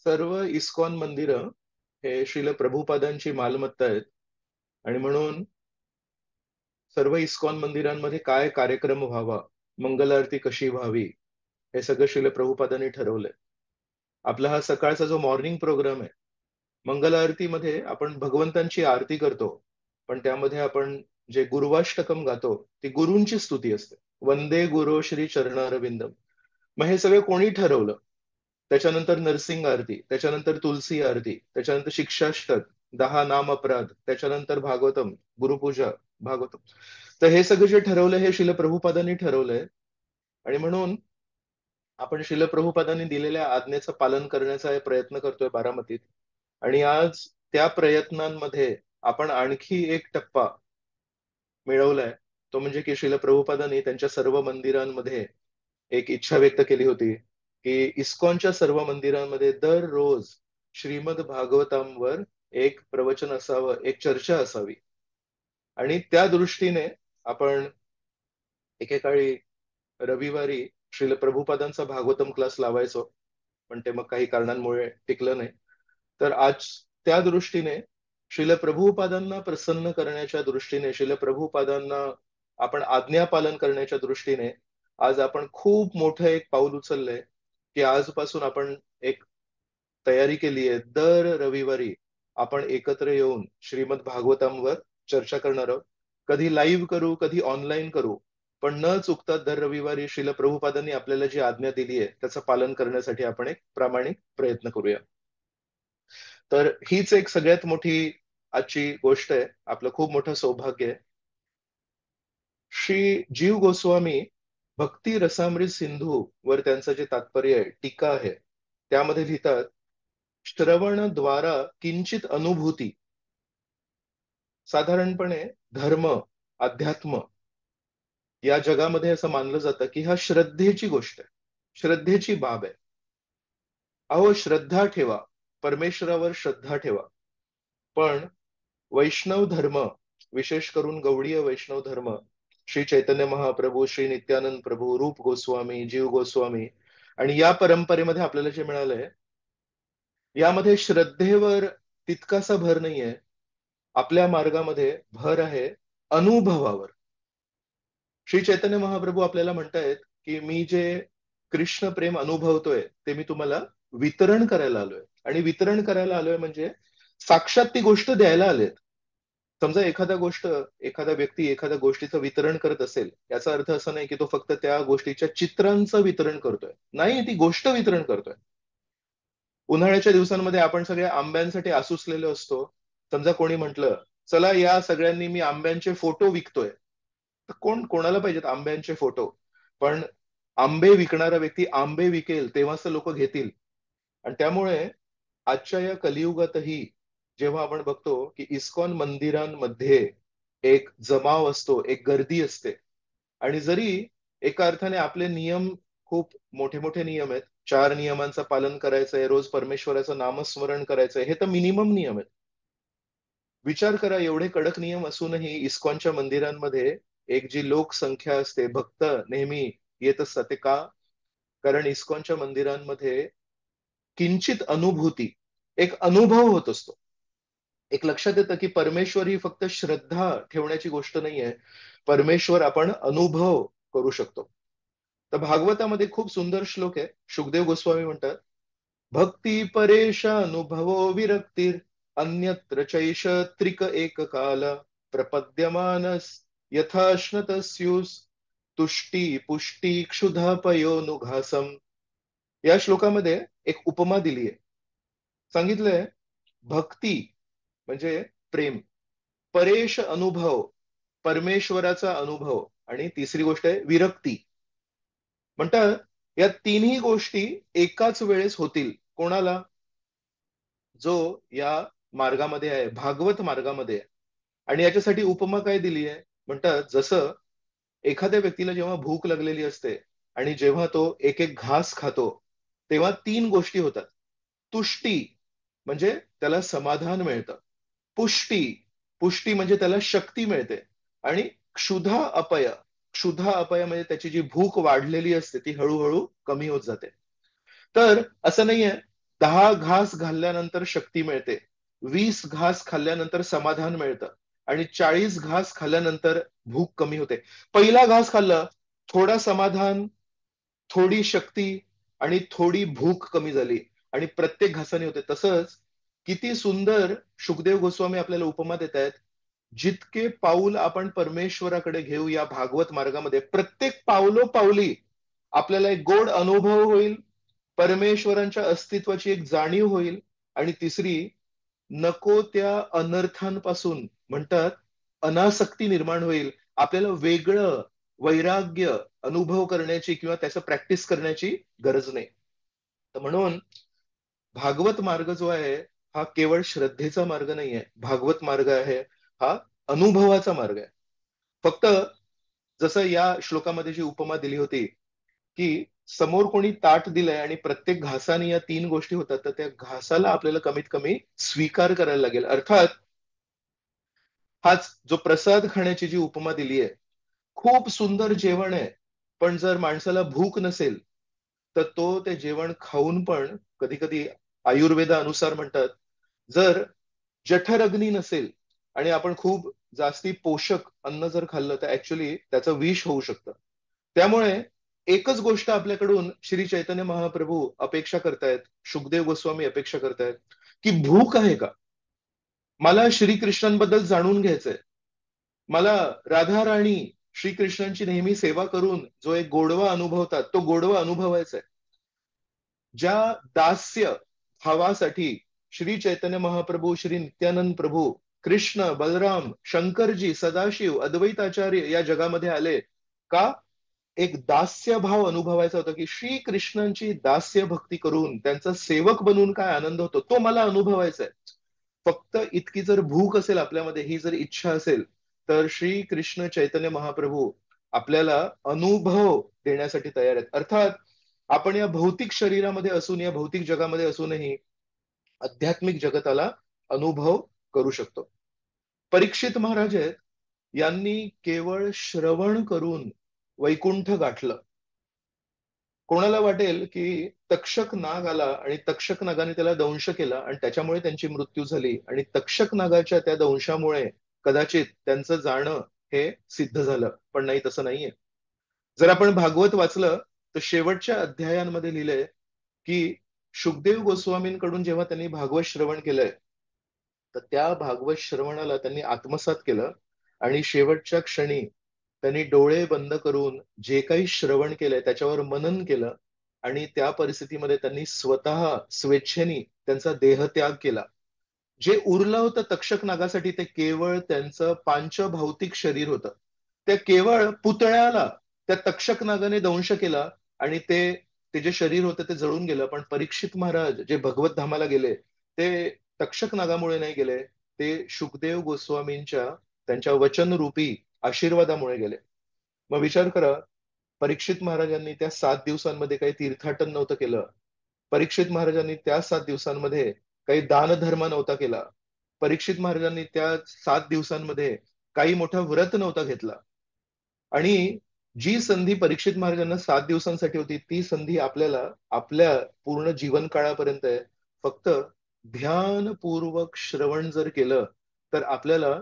सर्व इस्कॉन मंदिरं हे श्रील प्रभुपादांची मालमत्ता आहेत आणि म्हणून सर्व इस्कॉन मंदिरांमध्ये काय कार्यक्रम व्हावा, मंगल आरती कशी व्हावी, हे सगळं श्रील प्रभुपादांनी ठरवलंय. आपला हा सकाळचा जो मॉर्निंग प्रोग्राम आहे, मंगल आरतीमध्ये आपण भगवंतांची आरती करतो, पण त्यामध्ये आपण जे गुरुवाष्टकम गातो, ती गुरूंची स्तुती असते. वंदे गुरो श्री चरणारविंदम. मग हे सगळं कोणी ठरवलं? त्याच्यानंतर नरसिंग आरती, त्याच्यानंतर तुलसी आरती, त्याच्यानंतर शिक्षाष्टक, 10 नाम अपराध, त्याच्यानंतर भागवतम, गुरुपूजा, भागवतम. तर हे सगळं जे ठरवलं हे शिल प्रभुपादांनी ठरवलंय आणि म्हणून आपण शिल प्रभुपादांनी दिलेल्या आज्ञेचं पालन करण्याचा प्रयत्न करतोय बारामतीत. आणि आज त्या प्रयत्नांमध्ये आपण आणखी एक टप्पा मिळवलाय. तो म्हणजे की श्रील प्रभुपादांनी त्यांच्या सर्व मंदिरांमध्ये एक इच्छा व्यक्त केली होती की इस्कॉनच्या सर्व मंदिरांमध्ये दररोज श्रीमद भागवतांवर एक प्रवचन असावं, एक चर्चा असावी. आणि त्या दृष्टीने आपण एकेकाळी रविवारी श्रील प्रभुपादांचा भागवतम क्लास लावायचो, पण ते मग काही कारणांमुळे टिकलं नाही. तर आज त्या दृष्टीने श्रील प्रभुपादांना प्रसन्न करण्याच्या दृष्टीने, श्रील प्रभुपादांना आपण आज्ञा पालन करण्याच्या दृष्टीने आज आपण खूप मोठं एक पाऊल उचललंय की आजपासून आपण एक तयारी केली आहे. दर रविवारी आपण एकत्र येऊन श्रीमद भागवतांवर चर्चा करणार आहोत. कधी लाईव्ह करू, कधी ऑनलाईन करू, पण न चुकता दर रविवारी श्रील प्रभुपादांनी आपल्याला जी आज्ञा दिली आहे त्याचं पालन करण्यासाठी आपण एक प्रामाणिक प्रयत्न करूया. तर हीच एक सगळ्यात मोठी आजची गोष्ट आहे. आपलं खूप मोठं सौभाग्य आहे. श्री जीव गोस्वामी भक्ती रसामृत सिंधू वर त्यांचं जे तात्पर्य आहे, टीका आहे, त्यामध्ये लिहितात, श्रवणद्वारा किंचित अनुभूती. साधारणपणे धर्म, अध्यात्म या जगामध्ये असं मानलं जातं की हा श्रद्धेची गोष्ट आहे, श्रद्धेची बाब आहे. अहो, श्रद्धा ठेवा, परमेश्वरावर श्रद्धा ठेवा. पण वैष्णव धर्म, विशेष करून गौडीय वैष्णव धर्म, श्री चैतन्य महाप्रभू, श्री नित्यानंद प्रभू, रूप गोस्वामी, जीव गोस्वामी, आणि या परंपरेमध्ये आपल्याला जे मिळालंय, यामध्ये श्रद्धेवर तितकासा भर नाहीये. आपल्या मार्गामध्ये भर आहे अनुभवावर. श्री चैतन्य महाप्रभू आपल्याला म्हणतायत की मी जे कृष्ण प्रेम अनुभवतोय ते मी तुम्हाला वितरण करायला आलोय. आणि वितरण करायला आलोय म्हणजे साक्षात ती गोष्ट द्यायला आलेत. समजा एखादा व्यक्ती एखाद्या गोष्टीचं वितरण करत असेल, याचा अर्थ असा नाही की तो फक्त त्या गोष्टीच्या चित्रांचं वितरण करतोय. नाही, ती गोष्ट वितरण करतोय. उन्हाळ्याच्या दिवसांमध्ये आपण सगळे आंब्यांसाठी आसुसलेलो असतो. समजा कोणी म्हटलं, चला या सगळ्यांनी मी आंब्यांचे फोटो विकतोय, तर कोण कोणाला पाहिजेत आंब्यांचे फोटो? पण आंबे विकणारा व्यक्ती आंबे विकेल तेव्हाच लोक घेतील. आणि त्यामुळे आजच्या या कलियुगातही जेव्हा आपण बघतो की इस्कॉन मंदिरांमध्ये एक जमाव असतो, एक गर्दी असते, आणि जरी एका अर्थाने आपले नियम खूप मोठे मोठे नियम आहेत, 4 नियमांचं पालन करायचंय, रोज परमेश्वराचं नामस्मरण करायचंय, हे तर मिनिमम नियम आहेत. विचार करा, एवढे कडक नियम असूनही इस्कॉनच्या मंदिरांमध्ये एक जी लोकसंख्या असते, भक्त नेहमी येत असतात. ते का? कारण इस्कॉनच्या मंदिरांमध्ये किंचित अनुभूती, एक अनुभव होत असतो. एक लक्षात येतं की परमेश्वर ही फक्त श्रद्धा ठेवण्याची गोष्ट नाहीये, परमेश्वर आपण अनुभव करू शकतो. तर भागवतामध्ये खूप सुंदर श्लोक आहे. शुकदेव गोस्वामी म्हणतात, भक्ती परेश अनुभवो विरक्तीर अन्यत्र चैष त्रिक एक काल प्रपद्यमानस यथाश्नतस्युस तुष्टी पुष्टी क्षुधा पयोनुघासम. या श्लोकामध्ये एक उपमा दिली आहे. सांगितलंय, भक्ती म्हणजे प्रेम, परेश अनुभव, परमेश्वराचा अनुभव, आणि तिसरी गोष्ट आहे विरक्ती. म्हणतात या तिन्ही गोष्टी एकाच वेळेस होतील. कोणाला? जो या मार्गामध्ये आहे, भागवत मार्गामध्ये आहे. आणि याच्यासाठी उपमा काय दिली आहे? म्हणतात जसं एखाद्या व्यक्तीला जेव्हा भूक लागलेली असते आणि जेव्हा तो एक एक घास खातो, तेव्हा 3 गोष्टी होतात. तुष्टी म्हणजे त्याला समाधान मिळतं. पुष्टी, पुष्टी म्हणजे त्याला शक्ती मिळते. आणि क्षुधा अपय, क्षुधा अपय म्हणजे त्याची जी भूक वाढलेली असते ती हळूहळू कमी होत जाते. तर असं नाहीये 10 घास घालल्यानंतर शक्ती मिळते, 20 घास खाल्ल्यानंतर समाधान मिळतं आणि 40 घास खाल्ल्यानंतर भूक कमी होते. पहिला घास खाल्ला, थोडा समाधान, थोडी शक्ती आणि थोडी भूक कमी झाली आणि प्रत्येक घासाने होते. तसंच किती सुंदर शुकदेव गोस्वामी आपल्याला उपमा देत आहेत. जितके पाऊल आपण परमेश्वराकडे घेऊ या भागवत मार्गामध्ये, प्रत्येक पावलोपावली आपल्याला एक गोड अनुभव होईल, परमेश्वरांच्या अस्तित्वाची एक जाणीव होईल आणि तिसरी, नको त्या अनर्थांपासून म्हणतात अनासक्ती निर्माण होईल. आपल्याला वेगळं वैराग्य अनुभव करण्याची किंवा त्याचं प्रॅक्टिस करण्याची गरज नाही. तर म्हणून भागवत मार्ग जो आहे हा केवळ श्रद्धेचा मार्ग नाही आहे. भागवत मार्ग आहे हा अनुभवाचा मार्ग आहे. फक्त जसं या श्लोकामध्ये जी उपमा दिली होती, की समोर कोणी ताट दिलंय आणि प्रत्येक घासाने या 3 गोष्टी होतात, तर त्या घासाला आपल्याला कमीत कमी स्वीकार करायला लागेल. अर्थात हाच जो प्रसाद खाण्याची जी उपमा दिली आहे, खूप सुंदर जेवण आहे. पण जर माणसाला भूक नसेल, तर तो ते जेवण खाऊन पण कधी-कधी आयुर्वेदानुसार म्हणतात, जर जठरग्नी नसेल आणि आपण खूप जास्ती पोषक अन्न जर खाल्लं, तर ॲक्चुअली त्याचं विष होऊ शकतं. त्यामुळे एकच गोष्ट आपल्याकडून श्री चैतन्य महाप्रभू अपेक्षा करतायत, शुकदेव गोस्वामी अपेक्षा करतायत, की भूक आहे का? मला श्रीकृष्णांबद्दल जाणून घ्यायचंय. मला राधा राणी श्रीकृष्णांची नेहमी सेवा करून जो एक गोडवा अनुभवतात, तो गोडवा अनुभवायचा आहे. ज्या दास्य भावासाठी श्री चैतन्य महाप्रभू, श्री नित्यानंद प्रभू, कृष्ण, बलराम, शंकरजी, सदाशिव, अद्वैताचार्य या जगामध्ये आले का? एक दास्य भाव अनुभवायचा होता, की श्री कृष्णांची दास्य भक्ती करून त्यांचा सेवक बनून काय आनंद होतो, तो मला अनुभवायचा आहे. फक्त इतकी जर भूक असेल आपल्यामध्ये, ही जर इच्छा असेल, तर श्री कृष्ण चैतन्य महाप्रभू आपल्याला अनुभव देण्यासाठी तयार आहेत. अर्थात आपण या भौतिक शरीरामध्ये असून, या भौतिक जगामध्ये असूनही आध्यात्मिक जगताला अनुभव करू शकतो. परीक्षित महाराज आहेत, यांनी केवळ श्रवण करून वैकुंठ गाठलं. कोणाला वाटेल की तक्षक नाग आला आणि तक्षक नागाने त्याला दंश केला आणि त्याच्यामुळे त्यांची मृत्यू झाली आणि तक्षक नागाच्या त्या दंशामुळे कदाचित त्यांचं जाणं हे सिद्ध झालं. पण नाही, तसं नाहीये. जर आपण भागवत वाचलं तर शेवटच्या अध्यायांमध्ये लिहिलंय की शुकदेव गोस्वामींकडून जेव्हा त्यांनी भागवत श्रवण केलंय, तर त्या भागवत श्रवणाला त्यांनी आत्मसात केलं आणि शेवटच्या क्षणी त्यांनी डोळे बंद करून जे काही श्रवण केलंय त्याच्यावर मनन केलं आणि त्या परिस्थितीमध्ये त्यांनी स्वतः स्वेच्छेने त्यांचा देहत्याग केला. जे उरलं होतं तक्षक नागासाठी ते केवळ त्यांचं पांचभौतिक शरीर होतं. त्या केवळ पुतळ्याला त्या तक्षक नागाने दंश केला आणि ते ते जे शरीर होतं ते जळून गेलं. पण परीक्षित महाराज जे भगवत धामाला गेले, ते तक्षक नागामुळे नाही गेले, ते शुकदेव गोस्वामींच्या त्यांच्या वचनरूपी आशीर्वादामुळे गेले. मग विचार करा, परीक्षित महाराजांनी त्या 7 दिवसांमध्ये काही तीर्थाटन नव्हतं केलं. परीक्षित महाराजांनी त्या 7 दिवसांमध्ये काही दानधर्म नव्हता केला. परीक्षित महाराजांनी त्या 7 दिवसांमध्ये काही मोठा व्रत नव्हता घेतला. आणि जी संधी परीक्षित महाराजांना 7 दिवसांसाठी होती, ती संधी आपल्याला आपल्या पूर्ण जीवन काळापर्यंत आहे. फक्त ध्यानपूर्वक श्रवण जर केलं, तर आपल्याला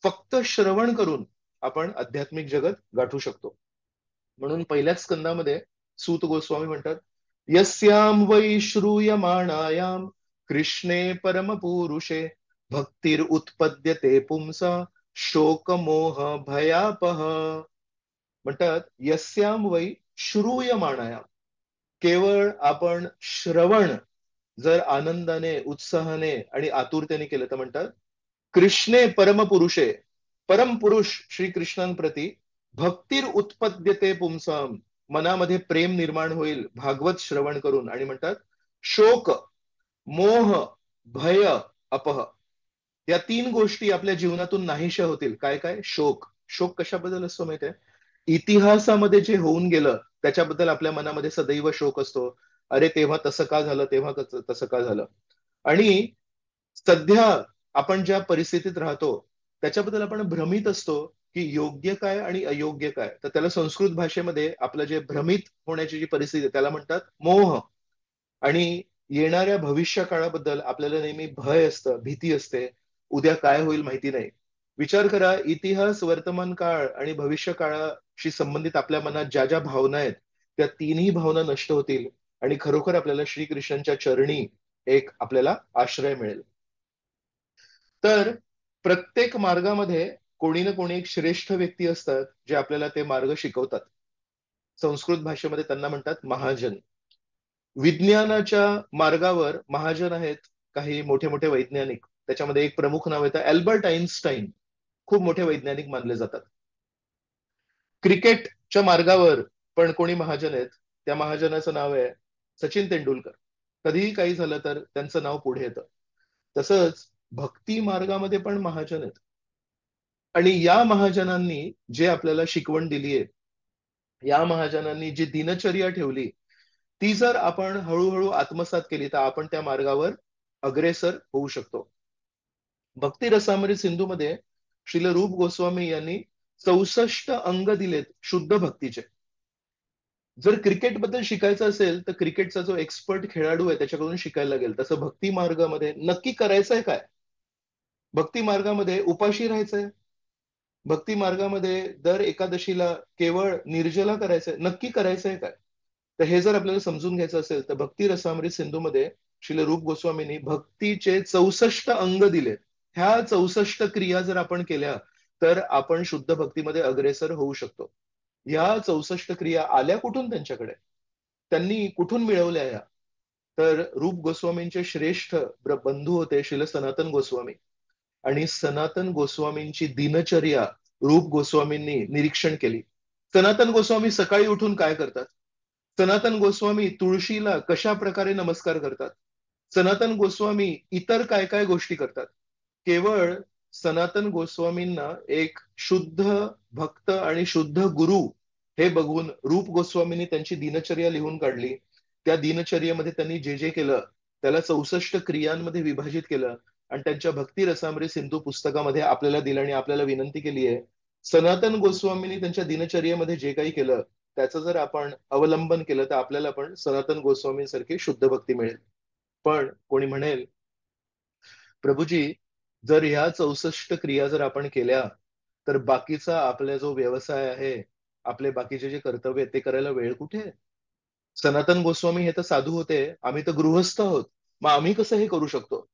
फक्त श्रवण करून आपण आध्यात्मिक जगत गाठू शकतो. म्हणून पहिल्याच स्कंदामध्ये सूत गोस्वामी म्हणतात, यस्याम वै श्रूयमाणायाम कृष्णे परमपुरुषे भक्तिर उत्पद्यते पुंसा शोकमोह भयापह. म्हणतात यस्याम वै श्रूयमाणायाम, केवळ आपण श्रवण जर आनंदाने, उत्साहाने आणि आतुरतेने केलं तर म्हणतात कृष्णे परमपुरुषे, परमपुरुष श्रीकृष्णांप्रती भक्तीर उत्पद्यते पुंसाम, मनामध्ये प्रेम निर्माण होईल भागवत श्रवण करून. आणि म्हणतात शोक, मोह, भय, अपह, या 3 गोष्टी आपल्या जीवनातून नाहीशा होतील. काय काय? शोक. शोक कशाबद्दल असतो माहितीये? इतिहासामध्ये जे होऊन गेलं त्याच्याबद्दल आपल्या मनामध्ये सदैव शोक असतो. अरे तेव्हा तसं का झालं, तेव्हा तसं का झालं. आणि सध्या आपण ज्या परिस्थितीत राहतो त्याच्याबद्दल आपण भ्रमित असतो की योग्य काय आणि अयोग्य काय. तर त्याला संस्कृत भाषेमध्ये आपलं जे भ्रमित होण्याची जी परिस्थिती आहे त्याला म्हणतात मोह. आणि येणाऱ्या भविष्य काळाबद्दल आपल्याला नेहमी भय असतं, भीती असते. उद्या काय होईल माहिती नाही. विचार करा, इतिहास, वर्तमान काळ आणि भविष्य काळाशी संबंधित आपल्या मनात ज्या ज्या भावना आहेत, त्या तिन्ही भावना नष्ट होतील आणि खरोखर आपल्याला श्रीकृष्णांच्या चरणी एक आपल्याला आश्रय मिळेल. तर प्रत्येक मार्गामध्ये कोणी ना कोणी एक श्रेष्ठ व्यक्ती असतात, जे आपल्याला ते मार्ग शिकवतात. संस्कृत भाषेमध्ये त्यांना म्हणतात महाजन. विज्ञानाच्या मार्गावर महाजन आहेत काही मोठे मोठे वैज्ञानिक. त्याच्यामध्ये एक प्रमुख नाव येतं अल्बर्ट आइन्स्टाईन. खूप मोठे वैज्ञानिक मानले जातात. क्रिकेटच्या मार्गावर पण कोणी महाजन आहेत. त्या महाजनाचं नाव आहे सचिन तेंडुलकर. कधीही काही झालं तर त्यांचं नाव पुढे येतं. तसंच भक्ती मार्गामध्ये पण महाजन आहेत. आणि या महाजनांनी जे आपल्याला शिकवण दिली आहे, या महाजनांनी जी दिनचर्या ठेवली, ती जर आपण हळूहळू आत्मसात केली तर आपण त्या मार्गावर अग्रेसर होऊ शकतो. भक्ती रसामृत सिंधूमध्ये श्रील रूप गोस्वामी यांनी 64 अंग दिलेत शुद्ध भक्तीचे. जर क्रिकेटबद्दल शिकायचं असेल तर क्रिकेटचा जो एक्सपर्ट खेळाडू आहे त्याच्याकडून शिकायला लागेल. तसं भक्ती मार्गामध्ये नक्की करायचंय काय? भक्ती मार्गामध्ये उपाशी राहायचंय? भक्ती मार्गामध्ये दर एकादशीला केवळ निर्जला करायचंय? नक्की करायचंय काय? तर हे जर आपल्याला समजून घ्यायचं असेल तर भक्ती रसामृत सिंधूमध्ये श्रील रूप गोस्वामींनी भक्तीचे 64 अंग दिलेत. ह्या 64 क्रिया जर आपण केल्या तर आपण शुद्ध भक्तीमध्ये अग्रेसर होऊ शकतो. या 64 क्रिया आल्या कुठून त्यांच्याकडे? त्यांनी कुठून मिळवल्या या? तर रूप गोस्वामींचे श्रेष्ठ बंधू होते श्रील सनातन गोस्वामी. आणि सनातन गोस्वामींची दिनचर्या रूप गोस्वामींनी निरीक्षण केली. सनातन गोस्वामी सकाळी उठून काय करतात? सनातन गोस्वामी तुळशीला कशा प्रकारे नमस्कार करतात? सनातन गोस्वामी इतर काय काय गोष्टी करतात? केवळ सनातन गोस्वामींना एक शुद्ध भक्त आणि शुद्ध गुरु हे बघून रूप गोस्वामींनी त्यांची दिनचर्या लिहून काढली. त्या दिनचर्येमध्ये त्यांनी जे जे केलं त्याला 64 क्रियांमध्ये विभाजित केलं आणि त्यांच्या भक्ती रसामृत सिंधू पुस्तकामध्ये आपल्याला दिलं आणि आपल्याला विनंती केली आहे, सनातन गोस्वामींनी त्यांच्या दिनचर्येमध्ये जे काही केलं त्याचं जर आपण अवलंबन केलं तर आपल्याला पण सनातन गोस्वामींसारखी शुद्ध भक्ती मिळेल. पण कोणी म्हणेल, प्रभूजी, जर ह्या 64 क्रिया जर आपण केल्या तर बाकीचा आपला जो व्यवसाय आहे, आपले बाकीचे जे कर्तव्य आहेत ते करायला वेळ कुठे आहे? सनातन गोस्वामी हे तर साधू होते, आम्ही तर गृहस्थ आहोत. मग आम्ही कसं हे करू शकतो?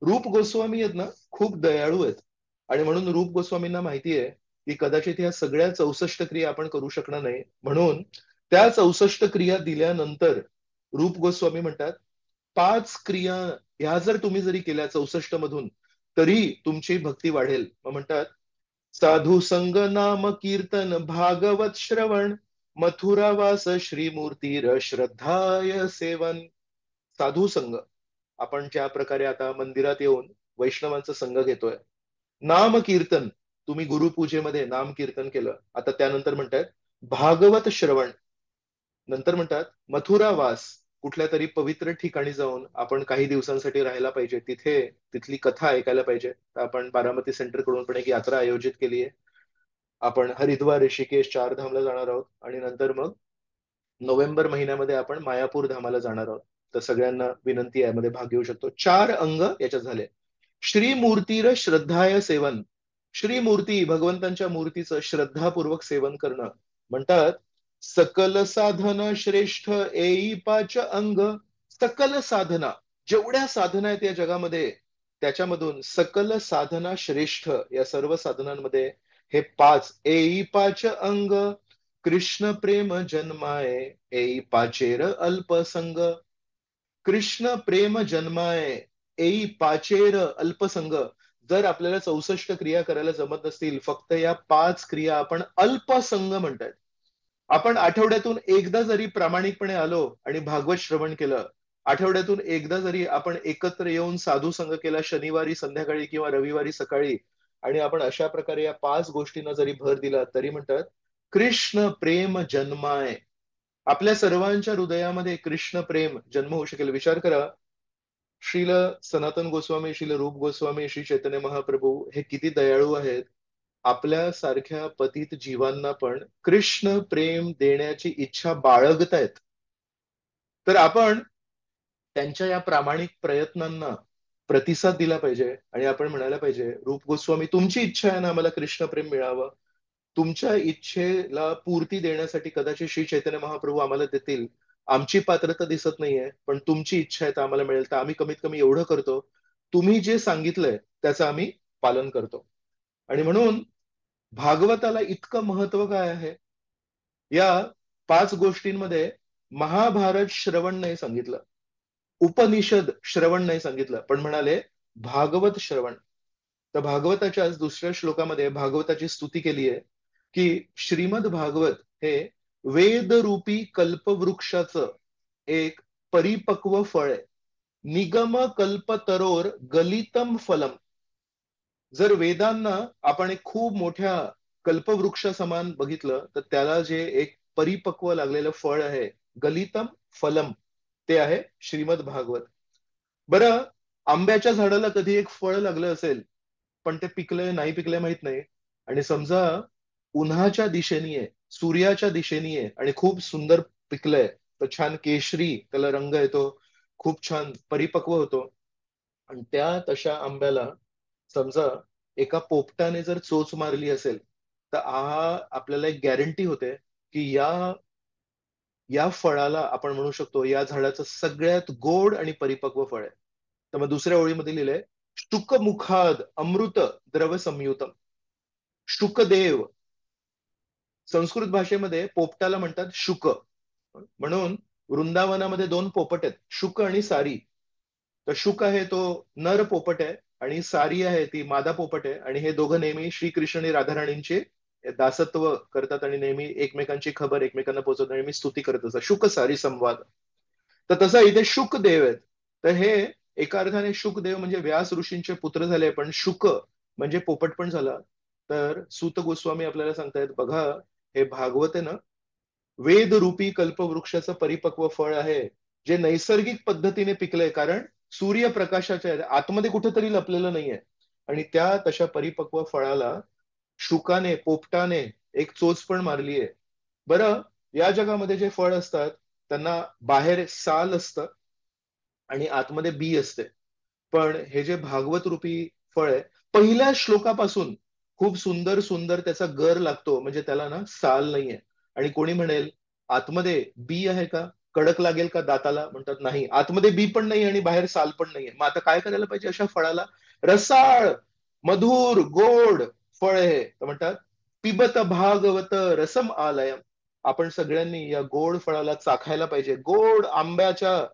रूप गोस्वामी आहेत ना, खूप दयाळू आहेत. आणि म्हणून रूप गोस्वामींना माहिती आहे की कदाचित ह्या सगळ्या 64 क्रिया आपण करू शकणार नाही. म्हणून त्या 64 क्रिया दिल्यानंतर रूप गोस्वामी म्हणतात, 5 क्रिया ह्या जर तुम्ही जरी केल्या 64 मधून तरी तुमची भक्ती वाढेल. मग म्हणतात, साधू संग नाम कीर्तन भागवत श्रवण मथुरावास श्रीमूर्तीर श्रद्धाय सेवन. साधू संघ, आपण ज्या प्रकारे आता मंदिरात येऊन वैष्णवांचा संघ घेतोय. नाम कीर्तन, तुम्ही गुरुपूजेमध्ये नाम कीर्तन केलं. आता त्यानंतर म्हणतात भागवत श्रवण. नंतर म्हणतात मथुरावास, कुठल्या तरी पवित्र ठिकाणी जाऊन आपण काही दिवसांसाठी राहायला पाहिजे. तिथे तिथली कथा ऐकायला पाहिजे. तर आपण बारामती सेंटर कडून पण एक यात्रा आयोजित केली आहे. आपण हरिद्वार, ऋषिकेश, चारधामला जाणार आहोत आणि नंतर मग नोव्हेंबर महिन्यामध्ये आपण मायापूर धामाला जाणार आहोत. तर सगळ्यांना विनंती आहे, यामध्ये भाग घेऊ शकतो. 4 अंग याच्यात झाले. श्रीमूर्तीर श्रद्धाय सेवन. श्रीमूर्ती भगवंतांच्या मूर्तीचं श्रद्धापूर्वक सेवन करणं. म्हणतात, सकल साधन श्रेष्ठ येई पाच अंग. सकल साधना, जेवढ्या साधना आहेत या जगामध्ये त्याच्यामधून सकल साधना श्रेष्ठ, या सर्व साधनांमध्ये हे 5 येई पाच अंग. कृष्ण प्रेम जन्माय येई पाचेर अल्पसंग. कृष्ण प्रेम जन्माय येई पाचेर अल्पसंग. जर आपल्याला 64 क्रिया करायला जमत नसतील, फक्त या 5 क्रिया आपण अल्पसंग म्हणतायत. आपण आठवड्यातून एकदा जरी प्रामाणिकपणे आलो आणि भागवत श्रवण केलं, आठवड्यातून एकदा जरी आपण एकत्र येऊन साधू संघ केला शनिवारी संध्याकाळी किंवा रविवारी सकाळी, आणि आपण अशा प्रकारे या 5 गोष्टींना जरी भर दिला तरी म्हणतात कृष्ण प्रेम जन्माय. आपल्या सर्वांच्या हृदयामध्ये कृष्ण प्रेम जन्म होऊ शकेल. विचार करा, श्रील सनातन गोस्वामी, श्रील रूप गोस्वामी, श्री चैतन्य महाप्रभू हे किती दयाळू आहेत. आपल्या सारख्या पतित जीवांना पण कृष्ण प्रेम देण्याची इच्छा बाळगतायत. तर आपण त्यांच्या या प्रामाणिक प्रयत्नांना प्रतिसाद दिला पाहिजे आणि आपण म्हणायला पाहिजे, रूप गोस्वामी, तुमची इच्छा आहे ना आम्हाला कृष्ण प्रेम मिळावं, तुमच्या इच्छेला पूर्ती देण्यासाठी कदाचित श्री चैतन्य महाप्रभू आम्हाला देतील. आमची पात्रता दिसत नाहीये, पण तुमची इच्छा आहे तर आम्हाला मिळेल. तर आम्ही कमीत कमी एवढं करतो. तुम्ही जे सांगितलंय त्याचं आम्ही पालन करतो. आणि म्हणून भागवताला इतकं महत्व काय आहे? या 5 गोष्टींमध्ये महाभारत श्रवण नाही सांगितलं. उपनिषद श्रवण नाही सांगितलं, पण म्हणाले भागवत श्रवण. तर भागवताच्याच दुसऱ्या श्लोकामध्ये भागवताची स्तुती केली आहे, की श्रीमद भागवत हे वेदरूपी कल्पवृक्षाचं एक परिपक्व फळ आहे. निगम कल्पतरोर गलितम फलम. जर वेदांना आपण एक खूप मोठ्या कल्पवृक्षा समान बघितलं, तर त्याला जे एक परिपक्व लागलेलं फळ आहे, गलितम फलम, ते आहे श्रीमद भागवत. बरं, आंब्याच्या झाडाला कधी एक फळ लागलं असेल, पण ते पिकलंय नाही पिकलंय माहित नाही. आणि समजा उन्हाच्या दिशेने आहे, सूर्याच्या दिशेने आहे आणि खूप सुंदर पिकलंय, तर छान केशरी त्याला रंग येतो, खूप छान परिपक्व होतो. आणि त्या तशा आंब्याला समजा एका पोपटाने जर चोच मारली असेल, तर आपल्याला एक गॅरंटी होते, की या फळाला आपण म्हणू शकतो या झाडाचं सगळ्यात गोड आणि परिपक्व फळ आहे. तर मग दुसऱ्या ओळीमध्ये लिहिलंय, शुकमुखाद अमृत द्रव संयुतम. शुकदेव, संस्कृत भाषेमध्ये पोपटाला म्हणतात शुक. म्हणून वृंदावनामध्ये 2 पोपट आहेत, शुक आणि सारी. तर शुक आहे तो नर पोपट आहे आणि सारी आहे ती मादा पोपट आहे. आणि हे दोघं नेहमी श्रीकृष्ण आणि राधाराणींचे दासत्व करतात आणि नेहमी एकमेकांची खबर एकमेकांना पोहोचवतात, नेहमी स्तुती करत असतात. शुक सारी संवाद. तर तसा इथे शुकदेव आहेत. तर हे एका अर्थाने शुकदेव म्हणजे व्यास ऋषींचे पुत्र झाले, पण शुक म्हणजे पोपट पण झाला. तर सूत गोस्वामी आपल्याला सांगतायत, बघा, हे भागवत आहे ना, वेदरूपी कल्पवृक्षाचं परिपक्व फळ आहे, जे नैसर्गिक पद्धतीने पिकलंय. कारण सूर्यप्रकाशाच्या आतमध्ये कुठेतरी लपलेलं नाहीये. आणि त्या तशा परिपक्व फळाला शुकाने, पोपटाने एक चोच पण मारली आहे. बरं, या जगामध्ये जे फळ असतात त्यांना बाहेर साल असतं आणि आतमध्ये बी असते. पण हे जे भागवत रूपी फळ आहे, पहिल्या श्लोकापासून खूप सुंदर सुंदर त्याचा गर लागतो. म्हणजे त्याला ना साल नाहीये. आणि कोणी म्हणेल, आतमध्ये बी आहे का, कडक लागेल का दाताला? म्हणतात नाही, आतमध्ये बी पण नाही आणि बाहेर साल पण नाहीये. मग आता काय करायला पाहिजे अशा फळाला? रसाळ, मधुर, गोड फळ आहे. तर म्हणतात, पिबत भागवत रसम आलयम. आपण सगळ्यांनी या गोड फळाला चाखायला पाहिजे, गोड आंब्याच्या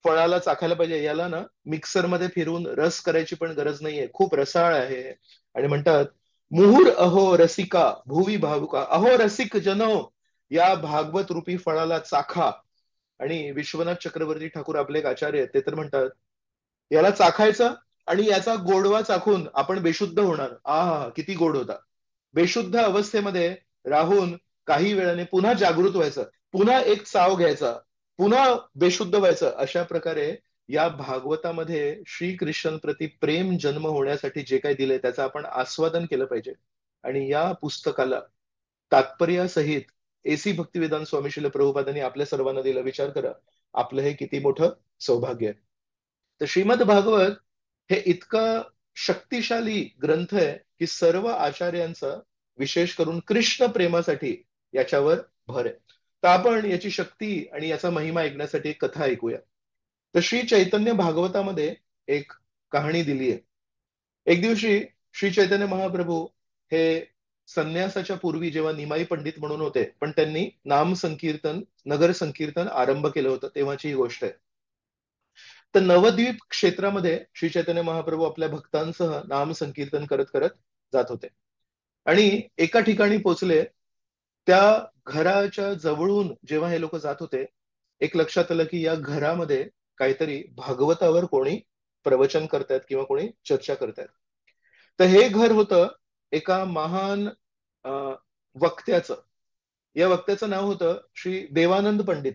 फळाला चाखायला पाहिजे. याला ना मिक्सरमध्ये फिरून रस करायची पण गरज नाहीये, खूप रसाळ आहे. आणि म्हणतात, मुहुर अहो रसिका भुवी भावुका, अहो रसिक जनो, या भागवत रूपी फळाला चाखा. आणि विश्वनाथ चक्रवर्ती ठाकूर आपले एक आचार्य आहेत, ते तर म्हणतात, याला चाखायचं आणि याचा गोडवा चाखून आपण बेशुद्ध होणार. किती गोड होता. बेशुद्ध अवस्थेमध्ये राहून काही वेळाने पुन्हा जागृत व्हायचं, पुन्हा एक चाव घ्यायचा, पुन्हा बेशुद्ध व्हायचं. अशा प्रकारे या भागवतामध्ये श्रीकृष्ण प्रति प्रेम जन्म होण्यासाठी जे काही दिलंय त्याचं आपण आस्वादन केलं पाहिजे. आणि या पुस्तकाला तात्पर्यासहित एसी भक्तिवेदांत स्वामी श्रील प्रभुपादांनी आपल्या सर्वांना दिलं. विचार करा, आपलं हे किती मोठं सौभाग्य आहे. तर श्रीमद भागवत हे इतकं शक्तिशाली ग्रंथ आहे, की सर्व आचार्यांचा, विशेष करून कृष्ण प्रेमासाठी याच्यावर भर आहे. तर आपण याची शक्ती आणि याचा महिमा ऐकण्यासाठी एक कथा ऐकूया. तर श्री चैतन्य भागवतामध्ये एक कहाणी दिली आहे. एक दिवशी श्री चैतन्य महाप्रभू हे संन्यासाच्या पूर्वी जेव्हा निमाई पंडित म्हणून होते, पण त्यांनी नाम संकीर्तन, नगर संकीर्तन आरंभ केलं होतं, तेव्हाची ही गोष्ट आहे. तर नवद्वीप क्षेत्रामध्ये श्री चैतन्य महाप्रभू आपल्या भक्तांसह नाम संकीर्तन करत करत जात होते. आणि एका ठिकाणी पोहोचले. त्या घराच्या जवळून जेव्हा हे लोक जात होते, एक लक्षात आलं की या घरामध्ये काहीतरी भागवतावर कोणी प्रवचन करतायत किंवा कोणी चर्चा करतायत. तर हे घर होतं एका महान वक्त्याचं. या वक्त्याचं नाव होतं श्री देवानंद पंडित.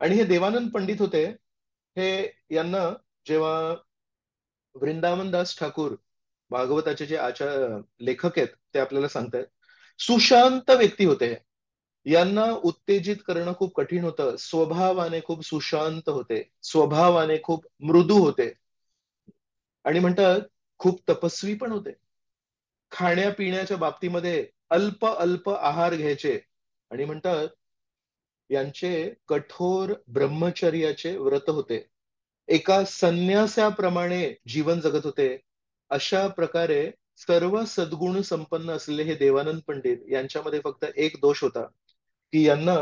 आणि हे देवानंद पंडित होते, हे यांना जेव्हा वृंदावनदास ठाकूर भागवताचे जे लेखक आहेत ते आपल्याला सांगतायत, सुशांत व्यक्ती होते हे. यांना उत्तेजित करणं खूप कठीण होतं. स्वभावाने खूप सुशांत होते, स्वभावाने खूप मृदू होते आणि म्हणतात खूप तपस्वी पण होते. खाण्यापिण्याच्या बाबतीमध्ये अल्प अल्प आहार घ्यायचे आणि म्हणतात यांचे कठोर ब्रह्मचर्याचे व्रत होते. एका संन्यासाप्रमाणे जीवन जगत होते. अशा प्रकारे सर्व सद्गुण संपन्न असलेले हे देवानंद पंडित यांच्यामध्ये फक्त एक दोष होता, की यांना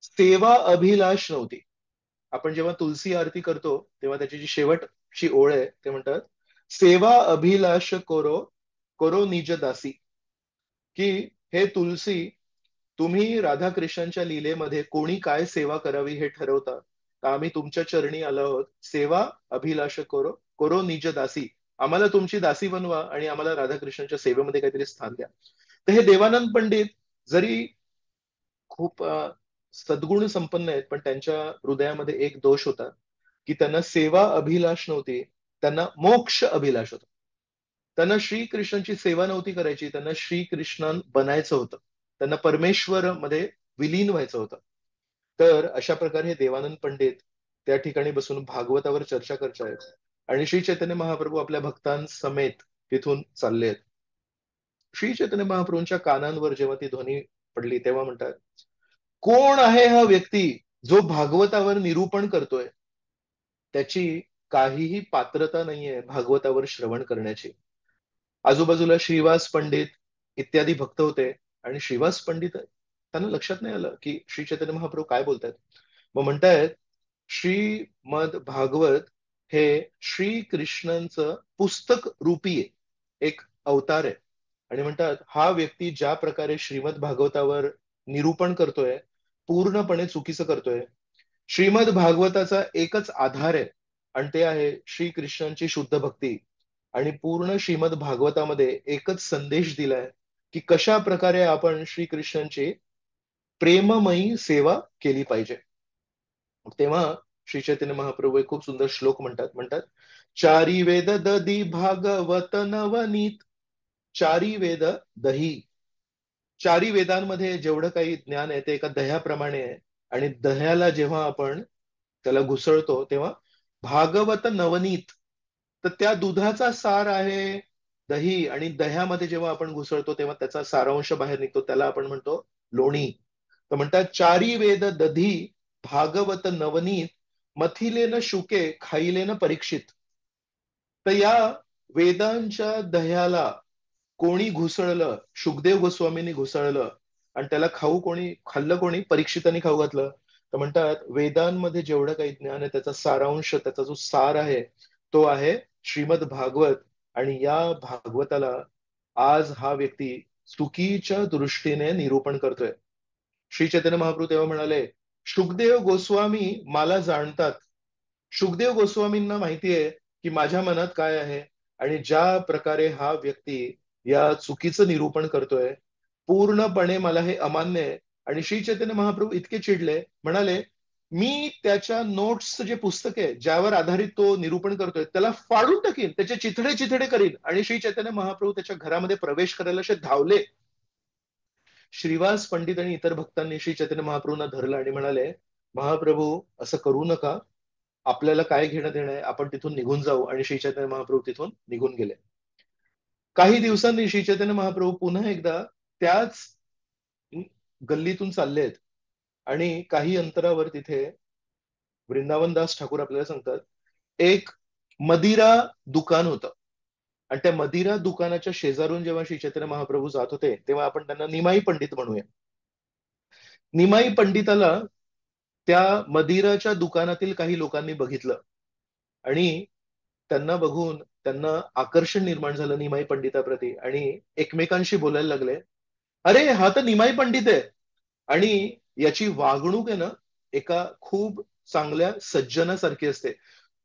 सेवा अभिलाष नव्हती. आपण जेव्हा तुलसी आरती करतो, तेव्हा त्याची जी शेवटची ओळ आहे, ते म्हणतात, "सेवा अभिलाष करो, करो निज दासी." की हे तुलसी, तुम्ही राधाकृष्णांच्या लीलेमध्ये कोणी काय सेवा करावी हे ठरवता. तर आम्ही तुमच्या चरणी आलो आहोत. सेवा अभिलाष करो, करो निज दासी. आम्हाला तुमची दासी बनवा आणि आम्हाला राधाकृष्णांच्या सेवेमध्ये काहीतरी स्थान द्या. तर हे देवानंद पंडित जरी खूप सद्गुण संपन्न आहेत, पण त्यांच्या हृदयामध्ये एक दोष होता, की त्यांना सेवा अभिलाष नव्हती, त्यांना मोक्ष अभिलाष होता. त्यांना श्रीकृष्णांची सेवा नव्हती करायची, त्यांना श्रीकृष्ण बनायचं होतं. त्यांना परमेश्वर मध्ये विलीन व्हायचं होतं. तर अशा प्रकारे हे देवानंद पंडित त्या ठिकाणी बसून भागवतावर चर्चा करतायत आणि श्री चैतन्य महाप्रभू आपल्या भक्तांसमेत तिथून चालले आहेत. श्री चैतन्य महाप्रभूंच्या कानांवर जेव्हा ती ध्वनी पडली, तेव्हा म्हणतात, कोण आहे हा व्यक्ती जो भागवतावर निरूपण करतोय? त्याची काहीही पात्रता नाहीये भागवतावर श्रवण करण्याची. आजूबाजूला श्रीवास पंडित इत्यादी भक्त होते आणि श्रीवास पंडित त्यांना लक्षात नाही आलं की श्री चैतन्य महाप्रभू काय बोलतायत. मग म्हणतायत, श्रीमद भागवत हे श्रीकृष्णांचं पुस्तक रूपी आहे, एक अवतार आहे. आणि म्हणतात हा व्यक्ती ज्या प्रकारे श्रीमद भागवतावर निरूपण करतोय, पूर्णपणे चुकीचं करतोय. श्रीमद भागवताचा एकच आधार आहे आणि ते आहे श्रीकृष्णांची शुद्ध भक्ती. आणि पूर्ण श्रीमद भागवतामध्ये एकच संदेश दिलाय की कशा प्रकारे आपण श्रीकृष्णांची प्रेममयी सेवा केली पाहिजे. तेव्हा श्री चैतन्य महाप्रभू एक खूप सुंदर श्लोक म्हणतात, चारी वेद दधी भागवत नवनीत. चारी वेद दही. चारी वेदांमध्ये जेवढं काही ज्ञान आहे ते एका दह्याप्रमाणे आहे आणि दह्याला जेव्हा आपण त्याला घुसळतो तेव्हा भागवत नवनीत. तर त्या दुधाचा सार आहे दही आणि दह्यामध्ये जेव्हा आपण घुसळतो तेव्हा त्याचा सारांश बाहेर निघतो, त्याला आपण म्हणतो लोणी. तर म्हणतात चारी वेद दधी भागवत नवनीत, मथिलेन शुके खाईलेन परीक्षित. तर या वेदांच्या दह्याला कोणी घुसळलं? शुकदेव गोस्वामींनी घुसळलं आणि त्याला खाल्लं कोणी? परीक्षितांनी खाऊ घातलं. तर म्हणतात वेदांमध्ये जेवढं काही ज्ञान आहे त्याचा सारांश, त्याचा जो सार आहे तो आहे श्रीमद भागवत. आणि या भागवताला आज हा व्यक्ती चुकीच्या दृष्टीने निरूपण करतोय. श्री चैतन्य महाप्रभू तेव्हा म्हणाले, शुकदेव गोस्वामी मला जाणतात. शुकदेव गोस्वामींना माहिती आहे की माझ्या मनात काय आहे आणि ज्या प्रकारे हा व्यक्ती या चुकीचं निरूपण करतोय, पूर्णपणे मला हे अमान्य आहे. आणि श्री चैतन्य महाप्रभू इतके चिडले, म्हणाले, मी त्याच्या नोट्सचं जे पुस्तक आहे ज्यावर आधारित तो निरूपण करतोय त्याला फाडून टाकीन, त्याचे चिथडे चिथडे करीन. आणि श्री चैतन्य महाप्रभू त्याच्या घरामध्ये प्रवेश करायला असे धावले. श्रीवास पंडित आणि इतर भक्तांनी श्री चैतन्य महाप्रभूंना धरलं आणि म्हणाले, महाप्रभू असं करू नका, आपल्याला काय घेणं देणं आहे, आपण तिथून निघून जाऊ. आणि श्री चैतन्य महाप्रभू तिथून निघून गेले. काही दिवसांनी श्री चैतन्य महाप्रभू पुन्हा एकदा त्याच गल्लीतून चालले आहेत आणि काही अंतरावर तिथे वृंदावनदास ठाकूर आपल्याला सांगतात, एक मदिरा दुकान होतं आणि त्या मदिरा दुकानाच्या शेजारून जेव्हा श्री चैतन्य महाप्रभू जात होते तेव्हा आपण त्यांना निमाई पंडित म्हणूया. निमाई पंडिताला त्या मदिराच्या दुकानातील काही लोकांनी बघितलं आणि त्यांना बघून त्यांना आकर्षण निर्माण झालं निमाई पंडिताप्रती आणि एकमेकांशी बोलायला लागले, अरे हा तर निमाई पंडित आहे. आणि याची वागणूक आहे ना एका खूप चांगल्या सज्जनासारखी असते.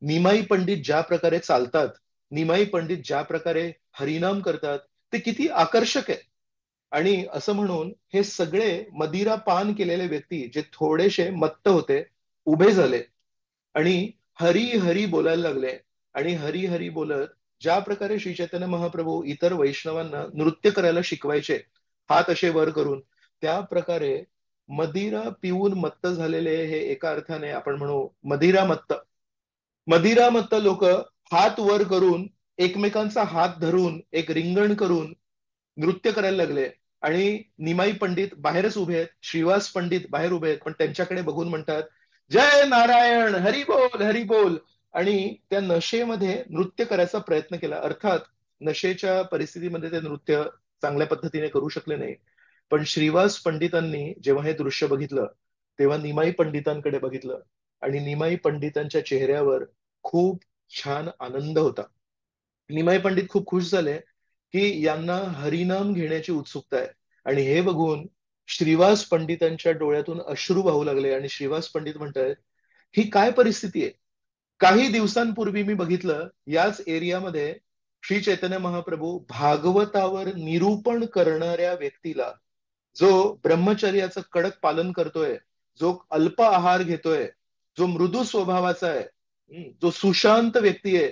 निमाई पंडित ज्या प्रकारे चालतात, निमाई पंडित ज्या प्रकारे हरिनाम करतात, ते किती आकर्षक आहे. आणि असं म्हणून हे सगळे मदिरा पान केलेले व्यक्ती जे थोडेसे मत्त होते, उभे झाले आणि हरी हरी बोलायला लागले. आणि हरी हरी बोलत ज्या प्रकारे श्री चैतन्य महाप्रभू इतर वैष्णवांना नृत्य करायला शिकवायचे, हात असे वर करून, त्या प्रकारे मदिरा पिऊन मत्त झालेले हे एका अर्थाने आपण म्हणू मदिरा मत्त. मदिरा मत्त लोक हात वर करून एकमेकांचा हात धरून एक रिंगण करून नृत्य करायला लागले. आणि निमाई पंडित बाहेरच उभे आहेत, श्रीवास पंडित बाहेर उभे आहेत, पण त्यांच्याकडे बघून म्हणतात, जय नारायण, हरी बोल हरी बोल. आणि त्या नशेमध्ये नृत्य करायचा प्रयत्न केला. अर्थात नशेच्या परिस्थितीमध्ये ते नृत्य चांगल्या पद्धतीने करू शकले नाही. पण श्रीवास पंडितांनी जेव्हा हे दृश्य बघितलं, तेव्हा निमाई पंडितांकडे बघितलं आणि निमाई पंडितांच्या चेहऱ्यावर खूप छान आनंद होता. निमाई पंडित खूप खुश झाले की यांना हरिनाम घेण्याची उत्सुकता आहे. आणि हे बघून श्रीवास पंडितांच्या डोळ्यातून अश्रू वाहू लागले आणि श्रीवास पंडित म्हणतायत, ही काय परिस्थिती आहे? काही दिवसांपूर्वी मी बघितलं याच एरियामध्ये श्री चैतन्य महाप्रभू भागवतावर निरूपण करणाऱ्या व्यक्तीला, जो ब्रह्मचर्याचं कडक पालन करतोय, जो अल्प आहार घेतोय, जो मृदू स्वभावाचा आहे, जो सुशांत व्यक्ती आहे,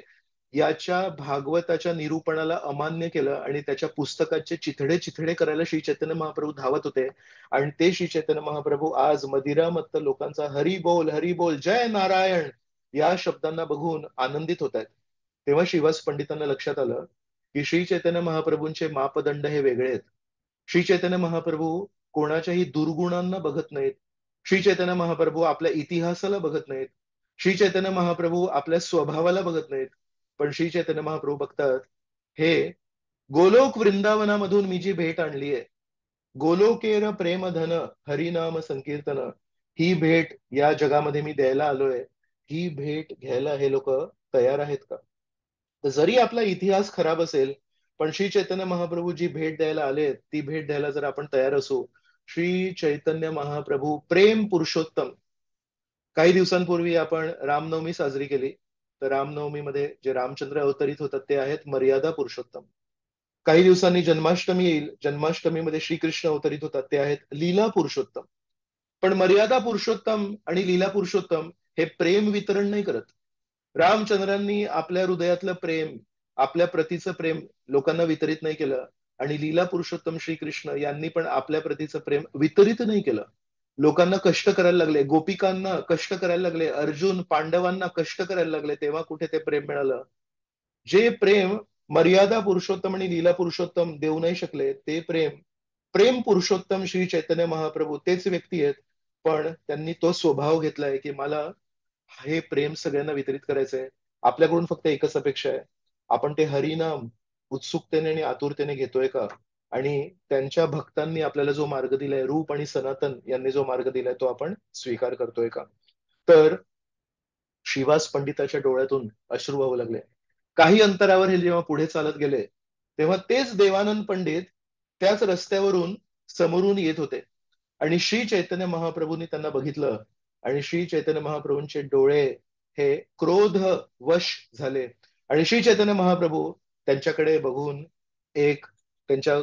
याच्या भागवताच्या निरूपणाला अमान्य केलं आणि त्याच्या पुस्तकाचे चिथडे चिथडे करायला श्री चैतन्य महाप्रभू धावत होते. आणि ते श्री चैतन्य महाप्रभू आज मदिरामत्त लोकांचा हरी बोल जय नारायण या शब्दांना बघून आनंदित होत आहेत. तेव्हा श्रीवास पंडितांना लक्षात आलं की श्री चैतन्य महाप्रभूंचे मापदंड हे वेगळे आहेत. श्री चैतन्य महाप्रभू कोणाच्याही दुर्गुणांना बघत नाहीत. श्री चैतन्य महाप्रभू आपल्या इतिहासाला बघत नाहीत. श्री चैतन्य महाप्रभू आपल्या स्वभावाला बघत नाहीत. पण श्री चैतन्य महाप्रभू बघतात, हे गोलोक वृंदावनामधून मी जी भेट आणली आहे, गोलोकेर प्रेमधन हरिनाम संकीर्तन, ही भेट या जगामध्ये मी द्यायला आलोय, ही भेट घ्यायला हे लोक तयार आहेत का? तर जरी आपला इतिहास खराब असेल, पण श्री चैतन्य महाप्रभू जी भेट द्यायला आले ती भेट द्यायला जर आपण तयार असू. श्री चैतन्य महाप्रभू प्रेम पुरुषोत्तम. काही दिवसांपूर्वी आपण रामनवमी साजरी केली. तर रामनवमीमध्ये जे रामचंद्र अवतरित होतात ते आहेत मर्यादा पुरुषोत्तम. काही दिवसांनी जन्माष्टमी येईल. जन्माष्टमीमध्ये श्रीकृष्ण अवतरित होतात ते आहेत लीला पुरुषोत्तम. पण मर्यादा पुरुषोत्तम आणि लीला पुरुषोत्तम हे प्रेम वितरण नाही करत. रामचंद्रांनी आपल्या हृदयातलं प्रेम, आपल्या प्रतीचं प्रेम लोकांना वितरित नाही केलं. आणि लीला पुरुषोत्तम श्रीकृष्ण यांनी पण आपल्या प्रतीचं प्रेम वितरित नाही केलं. लोकांना कष्ट करायला लागले, गोपिकांना कष्ट करायला लागले, अर्जुन पांडवांना कष्ट करायला लागले, तेव्हा कुठे ते प्रेम मिळालं? जे प्रेम मर्यादा पुरुषोत्तम आणि लीला पुरुषोत्तम देऊ नाही शकले, ते प्रेम प्रेम पुरुषोत्तम श्री चैतन्य महाप्रभू तेच व्यक्ती आहेत. पण त्यांनी तो स्वभाव घेतलाय की मला हे प्रेम सगळ्यांना वितरित करायचंय. आपल्याकडून फक्त एकच अपेक्षा आहे, आपण ते हरिनाम उत्सुकतेने आणि आतुरतेने घेतोय का? आणि त्यांच्या भक्तांनी आपल्याला जो मार्ग दिलाय, रूप आणि सनातन यांनी जो मार्ग दिलाय, तो आपण स्वीकार करतोय का? तर श्रीवास पंडिताच्या डोळ्यातून अश्रू वाहू लागले. काही अंतरावर हे जेव्हा पुढे चालत गेले, तेव्हा तेच देवानंद पंडित त्याच रस्त्यावरून समोरून येत होते. आणि श्री चैतन्य महाप्रभूंनी त्यांना बघितलं आणि श्री चैतन्य महाप्रभूंचे डोळे हे क्रोध वश झाले. आणि श्री चैतन्य महाप्रभू त्यांच्याकडे बघून एक त्यांच्या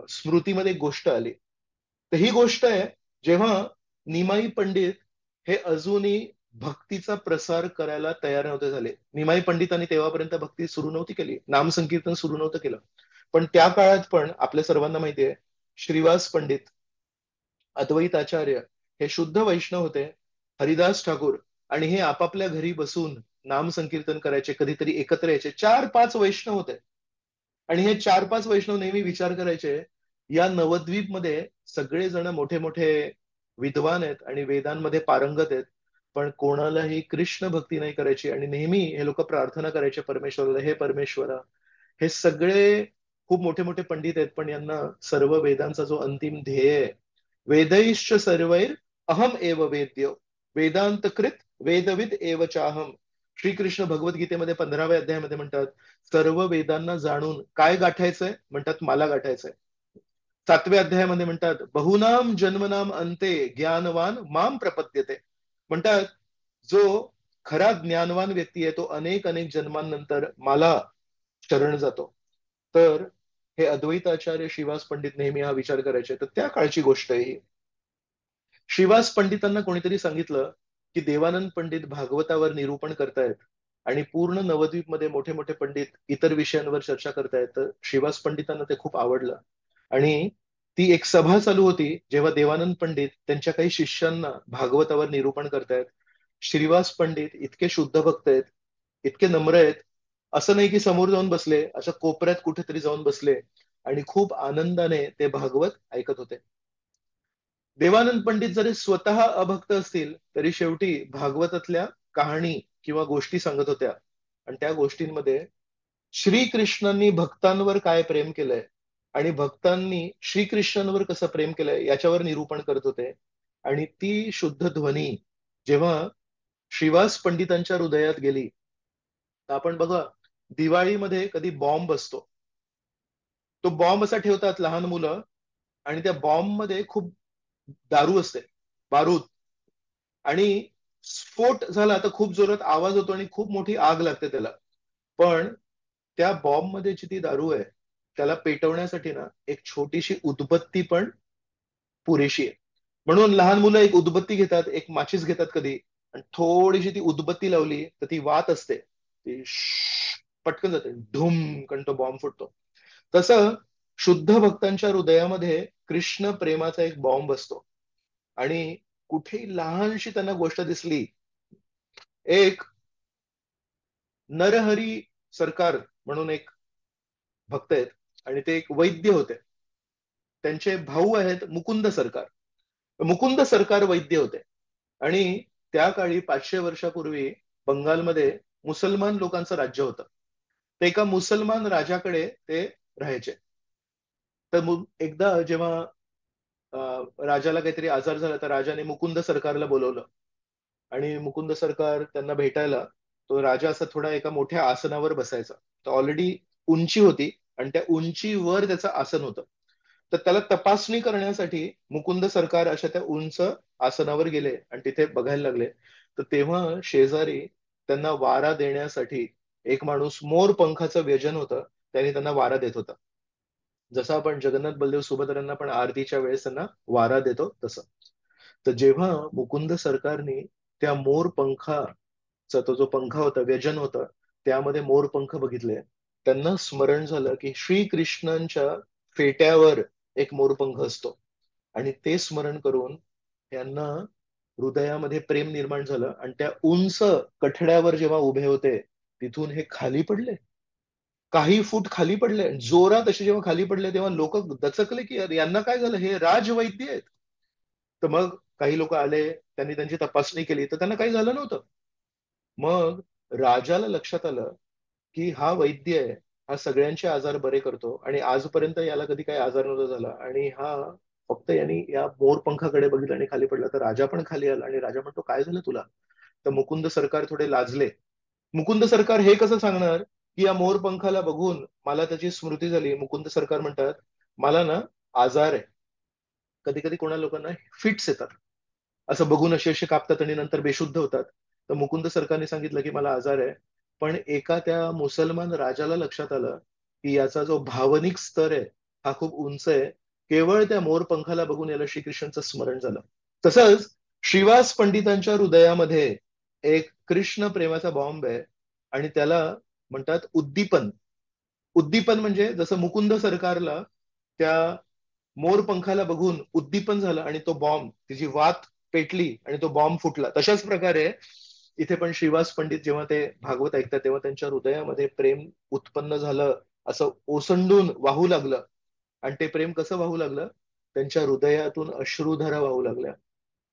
स्मृतीमध्ये एक गोष्ट आली. तर ही गोष्ट आहे, जेव्हा निमाई पंडित हे अजूनही भक्तीचा प्रसार करायला तयार नव्हते झाले. निमाई पंडितांनी तेव्हापर्यंत भक्ती सुरू नव्हती केली, नामसंकीर्तन सुरू नव्हतं केलं. पण त्या काळात पण आपल्या सर्वांना माहिती आहे, श्रीवास पंडित, अद्वैत आचार्य हे शुद्ध वैष्णव होते. हरिदास ठाकूर आणि हे आपापल्या घरी बसून नाम संकीर्तन करायचे, कधीतरी एकत्र यायचे. 4-5 वैष्णव होते. आणि हे 4-5 वैष्णव नेहमी विचार करायचे, या नवद्वीपमध्ये सगळेजण मोठे मोठे विद्वान आहेत आणि वेदांमध्ये पारंगत आहेत, पण कोणालाही कृष्ण भक्ती नाही करायची. आणि नेहमी हे लोक प्रार्थना करायचे परमेश्वराला, हे परमेश्वरा, हे सगळे खूप मोठे मोठे पंडित आहेत, पण यांना सर्व वेदांचा जो अंतिम ध्येय आहे, वेदैश्च सर्वैर अहम एव वेद्य वेदांत कृत वेदविद एव चाहम. श्रीकृष्ण भगवद्गीतेमध्ये 15व्या अध्यायामध्ये म्हणतात, सर्व वेदांना जाणून काय गाठायचंय? म्हणतात मला गाठायचंय. 7व्या अध्यायामध्ये म्हणतात, बहुनाम जन्मनाम अंते ज्ञानवान माम प्रपद्यते. म्हणतात, जो खरा ज्ञानवान व्यक्ती आहे तो अनेक अनेक जन्मांनंतर मला शरण जातो. तर हे अद्वैताचार्य श्रीवास पंडित नेहमी हा विचार करायचे. तर त्या काळची गोष्ट आहे ही. श्रीवास पंडितांना कोणीतरी सांगितलं की देवानंद पंडित भागवतावर निरूपण करतायत आणि पूर्ण नवद्वीपमध्ये मोठे मोठे पंडित इतर विषयांवर चर्चा करतायत. तर श्रीवास पंडितांना ते खूप आवडलं. आणि ती एक सभा चालू होती जेव्हा देवानंद पंडित त्यांच्या काही शिष्यांना भागवतावर निरूपण करतायत. श्रीवास पंडित इतके शुद्ध भक्त आहेत, इतके नम्र आहेत. असं नाही की समोर जाऊन बसले, अशा कोपऱ्यात कुठेतरी जाऊन बसले आणि खूप आनंदाने ते भागवत ऐकत होते. देवानंद पंडित जरी स्वतः अभक्त असतील तरी शेवटी भागवतातल्या कहाणी किंवा गोष्टी सांगत होत्या. आणि त्या गोष्टींमध्ये श्रीकृष्णांनी भक्तांवर काय प्रेम केलंय आणि भक्तांनी श्रीकृष्णांवर कसं प्रेम केलंय याच्यावर निरूपण करत होते. आणि ती शुद्ध ध्वनी जेव्हा श्रीवास पंडितांच्या हृदयात गेली, तर आपण बघा, दिवाळीमध्ये कधी बॉम्ब असतो, तो बॉम्ब असा ठेवतात लहान मुलं, आणि त्या बॉम्ब मध्ये खूप दारू असते, बारूद. आणि स्फोट झाला तर खूप जोरात आवाज होतो आणि खूप मोठी आग लागते त्याला. पण त्या बॉम्ब मध्ये जी ती दारू आहे, त्याला पेटवण्यासाठी ना एक छोटीशी उदबत्ती पण पुरेशी आहे. म्हणून लहान मुलं एक उदबत्ती घेतात, एक माचीस घेतात कधी, आणि थोडीशी ती उदबत्ती लावली तर ती वात असते, ती पटकन जाते, धूम कण तो बॉम्ब फुटतो. तसं शुद्ध भक्तांच्या हृदयामध्ये कृष्ण प्रेमाचा एक बॉम्ब असतो. आणि कुठेही लहानशी त्यांना गोष्ट दिसली, एक नरहरी सरकार म्हणून एक भक्त आहेत, आणि ते एक वैद्य होते. त्यांचे भाऊ आहेत मुकुंद सरकार. मुकुंद सरकार वैद्य होते. आणि त्या काळी 500 वर्षापूर्वी बंगालमध्ये मुसलमान लोकांचं राज्य होतं. ते एका मुसलमान राजाकडे ते राहायचे. तर मग एकदा जेव्हा राजाला काहीतरी आजार झाला तर राजाने मुकुंद सरकारला बोलवलं. आणि मुकुंद सरकार त्यांना भेटायला, तो राजा असा थोडा एका मोठ्या आसनावर बसायचा. तर ऑलरेडी उंची होती आणि त्या उंचीवर त्याचं आसन होतं. तर त्याला तपासणी करण्यासाठी मुकुंद सरकार अशा त्या उंच आसनावर गेले आणि तिथे बघायला लागले. तर तेव्हा शेजारी त्यांना वारा देण्यासाठी एक माणूस मोर पंखाचं व्यजन होतं, त्याने त्यांना वारा देत होता. जसं आपण जगन्नाथ बलदेव सुभद्रांना पण आरतीच्या वेळेस त्यांना वारा देतो तसं. तर जेव्हा मुकुंद सरकारने त्या मोर पंखाचा तो जो पंखा होता, व्यजन होतं, त्यामध्ये मोर पंख बघितले, त्यांना स्मरण झालं की श्रीकृष्णांच्या फेट्यावर एक मोरपंख असतो. आणि ते स्मरण करून त्यांना हृदयामध्ये प्रेम निर्माण झालं आणि त्या उंच कठड्यावर जेव्हा उभे होते, तिथून हे खाली पडले, काही फूट खाली पडले, जोरात असे जेव्हा खाली पडले तेव्हा लोक दचकले की "अरे, यांना काय झालं, हे राजवैद्य आहेत." तर मग काही लोक आले, त्यांनी त्यांची तपासणी केली तर त्यांना काही झालं नव्हतं. मग राजाला लक्षात आलं की हा वैद्य आहे, हा सगळ्यांचे आजार बरे करतो आणि आजपर्यंत याला कधी काही आजार नव्हता झाला, आणि हा फक्त यांनी या मोरपंखाकडे बघितलं आणि खाली पडला. तर राजा पण खाली आला आणि राजा म्हणतो, काय झालं तुला? तर मुकुंद सरकार थोडे लाजले. मुकुंद सरकार हे कसं सांगणार की या मोरपंखाला बघून मला त्याची स्मृती झाली. मुकुंद सरकार म्हणतात, मला ना आजार आहे. कधी कधी कोणा लोकांना फिट्स येतात, असं बघून असे असे कापतात आणि नंतर बेशुद्ध होतात. तर मुकुंद सरकारने सांगितलं की मला आजार आहे. पण एका त्या मुसलमान राजाला लक्षात आलं की याचा जो भावनिक स्तर आहे हा खूप उंच आहे. केवळ त्या मोर पंखाला बघून याला श्रीकृष्णांचं स्मरण झालं. तसंच श्रीवास पंडितांच्या हृदयामध्ये एक कृष्ण प्रेमाचा बॉम्ब आहे. आणि त्याला म्हणतात उद्दीपन. उद्दीपन म्हणजे जसं मुकुंद सरकारला त्या मोर पंखाला बघून उद्दीपन झालं आणि तो बॉम्ब, तिची वात पेटली आणि तो बॉम्ब फुटला. तशाच प्रकारे इथे पण श्रीवास पंडित जेव्हा ते भागवत ऐकतात तेव्हा त्यांच्या हृदयामध्ये प्रेम उत्पन्न झालं, असं ओसंडून वाहू लागलं. आणि ते प्रेम कसं वाहू लागलं, त्यांच्या हृदयातून अश्रुधारा वाहू लागल्या.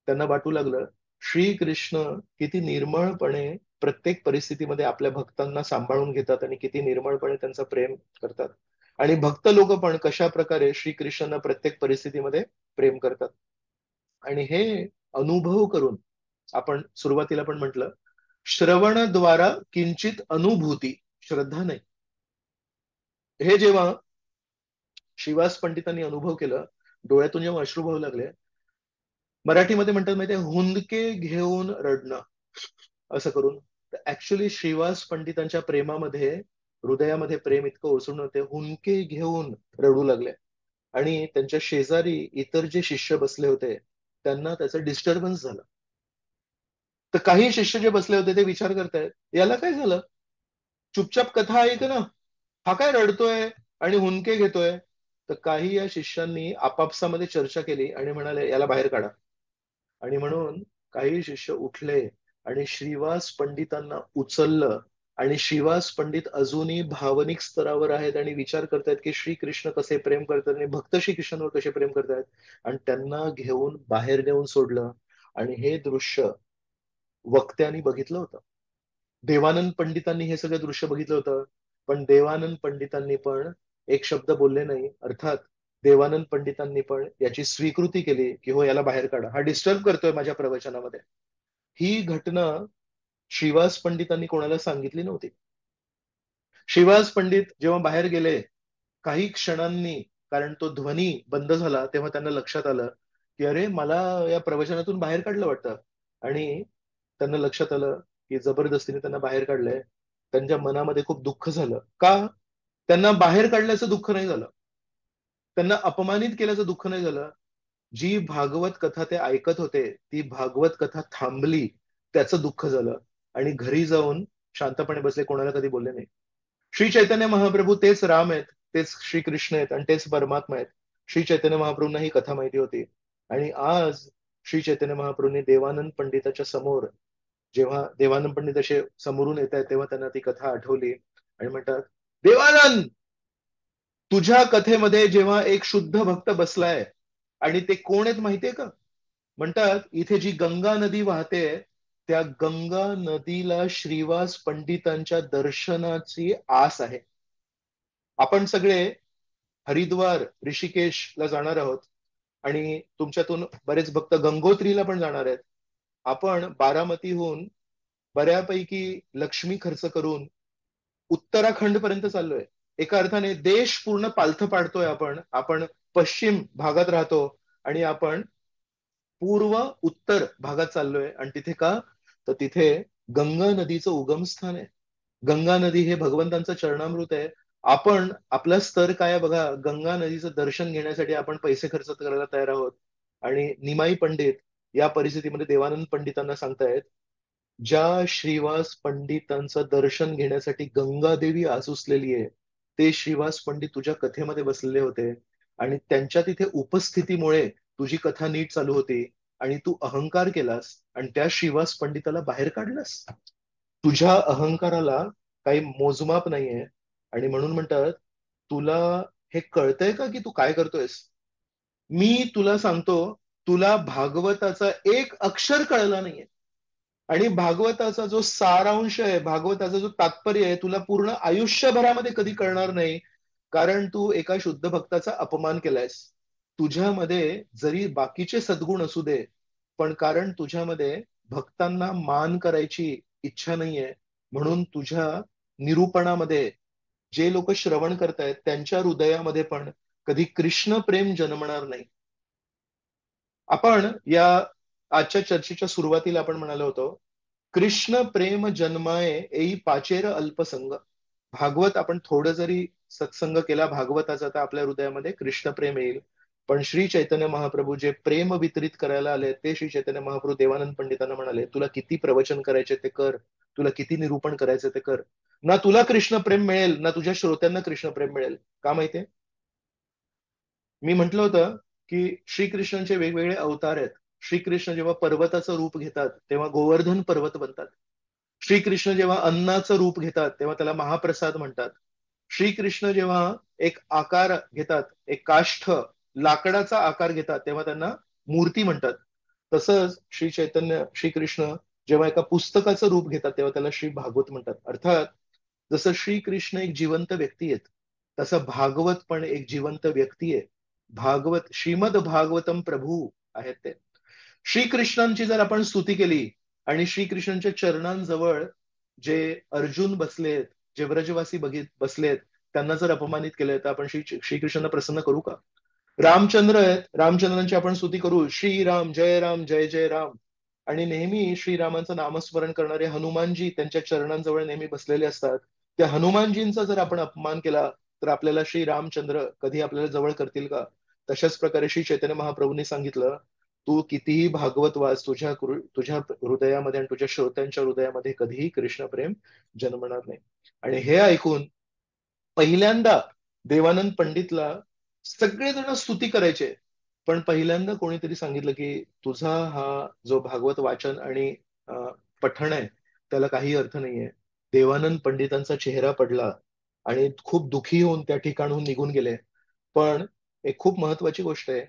त्यांना वाटू लागलं, श्रीकृष्ण किती निर्मळपणे प्रत्येक परिस्थितीमध्ये आपल्या भक्तांना सांभाळून घेतात आणि किती निर्मळपणे त्यांचं प्रेम करतात. आणि भक्त लोक पण कशा प्रकारे श्रीकृष्णांना प्रत्येक परिस्थितीमध्ये प्रेम करतात. आणि हे अनुभव करून, आपण सुरुवातीला पण म्हटलं, श्रवणाद्वारा किंचित अनुभूती, श्रद्धा नाही. हे जेव्हा श्रीवास पंडितांनी अनुभव केलं, डोळ्यातून जेव्हा अश्रू वाहू लागले, मराठीमध्ये म्हणतात माहितीये, हुंदके घेऊन रडणं, असं करून. ऍक्च्युली श्रीवास पंडितांच्या प्रेमामध्ये, हृदयामध्ये प्रेम इतकं ओसंडून होते, हुंदके घेऊन रडू लागले. आणि त्यांच्या शेजारी इतर जे शिष्य बसले होते त्यांना त्याचं डिस्टर्बन्स झालं. तर काही शिष्य जे बसले होते ते विचार करतायत, याला काय झालं, चुपचाप कथा ऐक ना, हा काय रडतोय आणि हुंदके घेतोय. तर काही या शिष्यांनी आपापसामध्ये चर्चा केली आणि म्हणाले याला बाहेर काढा. आणि म्हणून काही शिष्य उठले आणि श्रीवास पंडितांना उचललं. आणि श्रीवास पंडित अजूनही भावनिक स्तरावर आहेत आणि विचार करतायत की श्रीकृष्ण कसे प्रेम करतात आणि भक्त श्रीकृष्णांवर कसे प्रेम करतायत. आणि त्यांना घेऊन बाहेर नेऊन सोडलं. आणि हे दृश्य वक्त्यांनी बघितलं होतं. देवानंद पंडितांनी हे सगळं दृश्य बघितलं होतं. पण देवानंद पंडितांनी पण एक शब्द बोलले नाही. अर्थात देवानंद पंडितांनी पण याची स्वीकृती केली की हो याला बाहेर काढा, हा डिस्टर्ब करतोय माझ्या प्रवचनामध्ये. ही घटना श्रीवास पंडितांनी कोणाला सांगितली नव्हती. श्रीवास पंडित जेव्हा बाहेर गेले काही क्षणांनी, कारण तो ध्वनी बंद झाला, तेव्हा त्यांना लक्षात आलं की अरे मला या प्रवचनातून बाहेर काढलं वाटतं. आणि त्यांना लक्षात आलं की जबरदस्तीने त्यांना बाहेर काढलंय. त्यांच्या मनामध्ये खूप दुःख झालं. का? त्यांना बाहेर काढल्याचं दुःख नाही झालं. त्यांना अपमानित केल्याचं दुःख नाही झालं. जी भागवत कथा ते ऐकत होते ती भागवत कथा थांबली त्याचं दुःख झालं. आणि घरी जाऊन शांतपणे बसले, कोणाला कधी बोलले नाही. श्री चैतन्य महाप्रभू तेच राम आहेत, तेच श्रीकृष्ण आहेत आणि तेच परमात्मा आहेत. श्री चैतन्य महाप्रभूंना ही कथा माहिती होती. आणि आज श्री चैतन्य महाप्रभूंनी देवानंद पंडिताच्या समोर, जेव्हा देवानंद पंडित असे समोरून येत आहेत तेव्हा त्यांना ती कथा आठवली आणि म्हणतात, देवानंद, तुझ्या कथेमध्ये जेव्हा एक शुद्ध भक्त बसलाय आणि ते कोण आहेत माहितीये का? म्हणतात इथे जी गंगा नदी वाहते त्या गंगा नदीला श्रीवास पंडितांच्या दर्शनाची आस आहे. आपण सगळे हरिद्वार ऋषिकेशला जाणार आहोत आणि तुमच्यातून बरेच भक्त गंगोत्रीला पण जाणार आहेत. आपण बारामतीहून बऱ्यापैकी लक्ष्मी खर्च करून उत्तराखंड पर्यंत चाललोय. एका अर्थाने देश पूर्ण पालथं पाडतोय आपण. आपण पश्चिम भागात राहतो आणि आपण पूर्व उत्तर भागात चाललोय. आणि तिथे का? तर तिथे गंगा नदीचं उगमस्थान आहे. गंगा नदी हे भगवंतांचं चरणामृत आहे. आपण आपला स्तर काय आहे बघा, गंगा नदीचं दर्शन घेण्यासाठी आपण पैसे खर्च करायला तयार आहोत. आणि निमाई पंडित या परिस्थितीमध्ये देवानंद पंडितांना सांगतायत, ज्या श्रीवास पंडितांचं दर्शन घेण्यासाठी गंगादेवी आसुसलेली आहे ते श्रीवास पंडित तुझ्या कथेमध्ये बसलेले होते. आणि त्यांच्या तिथे उपस्थितीमुळे तुझी कथा नीट चालू होती. आणि तू अहंकार केलास आणि त्या श्रीवास पंडिताला बाहेर काढलास. तुझ्या अहंकाराला काही मोजमाप नाहीये. आणि म्हणून म्हणतात, तुला हे कळतंय का की तू काय करतोयस? मी तुला सांगतो, तुला भागवताचा एक अक्षर कळला नाहीये. आणि भागवताचा जो सारांश आहे, भागवताचा जो तात्पर्य आहे, तुला पूर्ण आयुष्यभरामध्ये कधी कळणार नाही. कारण तू एका शुद्ध भक्ताचा अपमान केलायस. तुझ्यामध्ये जरी बाकीचे सद्गुण असू दे, पण कारण तुझ्यामध्ये भक्तांना मान करायची इच्छा नाहीये, म्हणून तुझ्या निरूपणामध्ये जे लोक श्रवण करतायत त्यांच्या हृदयामध्ये पण कधी कृष्ण प्रेम जन्मणार नाही. आपण या आजच्या चर्चेच्या सुरुवातीला आपण म्हणालो होतो, कृष्ण प्रेम जन्माये येई पाचेर अल्पसंग. भागवत आपण थोडं जरी सत्संग केला भागवताचा तर आपल्या हृदयामध्ये कृष्ण प्रेम येईल. पण श्री चैतन्य महाप्रभू जे प्रेम वितरित करायला आले ते श्री चैतन्य महाप्रभू देवानंद पंडितांना म्हणाले, तुला किती प्रवचन करायचे ते कर, तुला किती निरूपण करायचं ते कर. ना तुला कृष्ण प्रेम मिळेल ना तुझ्या श्रोत्यांना कृष्ण प्रेम मिळेल. का माहितीये? मी म्हंटल होतं की श्रीकृष्णांचे वेगवेगळे अवतार आहेत. श्रीकृष्ण जेव्हा पर्वताचं रूप घेतात तेव्हा गोवर्धन पर्वत बनतात. श्रीकृष्ण जेव्हा अन्नाचं रूप घेतात तेव्हा त्याला महाप्रसाद म्हणतात. श्रीकृष्ण जेव्हा एक आकार घेतात, एक काष्ठ लाकडाचा आकार घेतात तेव्हा त्यांना मूर्ती म्हणतात. तसंच श्री चैतन्य श्रीकृष्ण जेव्हा एका पुस्तकाचं रूप घेतात तेव्हा त्याला श्री भागवत म्हणतात. अर्थात जसं श्रीकृष्ण एक जिवंत व्यक्ती आहेत तसं भागवत पण एक जिवंत व्यक्ती आहे. भागवत श्रीमद भागवतम प्रभू आहेत ते. श्रीकृष्णांची जर आपण स्तुती केली आणि श्रीकृष्णांच्या चरणांजवळ जे अर्जुन बसलेत, जे व्रजवासी बसलेत, त्यांना जर अपमानित केलं तर आपण श्रीकृष्णांना प्रसन्न करू का? रामचंद्र आहेत, रामचंद्रांची आपण स्तुती करू, श्रीराम जय जय राम. आणि नेहमी श्रीरामांचं नामस्मरण करणारे हनुमानजी त्यांच्या चरणांजवळ नेहमी बसलेले असतात. त्या हनुमानजींचा जर आपण अपमान केला तर आपल्याला श्री रामचंद्र कधी आपल्याला जवळ करतील का? तशाच प्रकारे श्री चैतन्य महाप्रभूंनी सांगितलं, तू कितीही भागवत वाच, तुझ्या हृदयामध्ये आणि तुझ्या श्रोत्यांच्या हृदयामध्ये कधीही कृष्ण प्रेम जन्मणार नाही. आणि हे ऐकून पहिल्यांदा देवानंद पंडितला सगळेजण स्तुती करायचे. पण पहिल्यांदा कोणीतरी सांगितलं, की तुझा हा जो भागवत वाचन आणि अ, पठण आहे, त्याला काही अर्थ नाहीये. देवानंद पंडितांचा चेहरा पडला आणि खूप दुःखी होऊन त्या ठिकाणाहून निघून गेले. पण एक खूप महत्वाची गोष्ट आहे,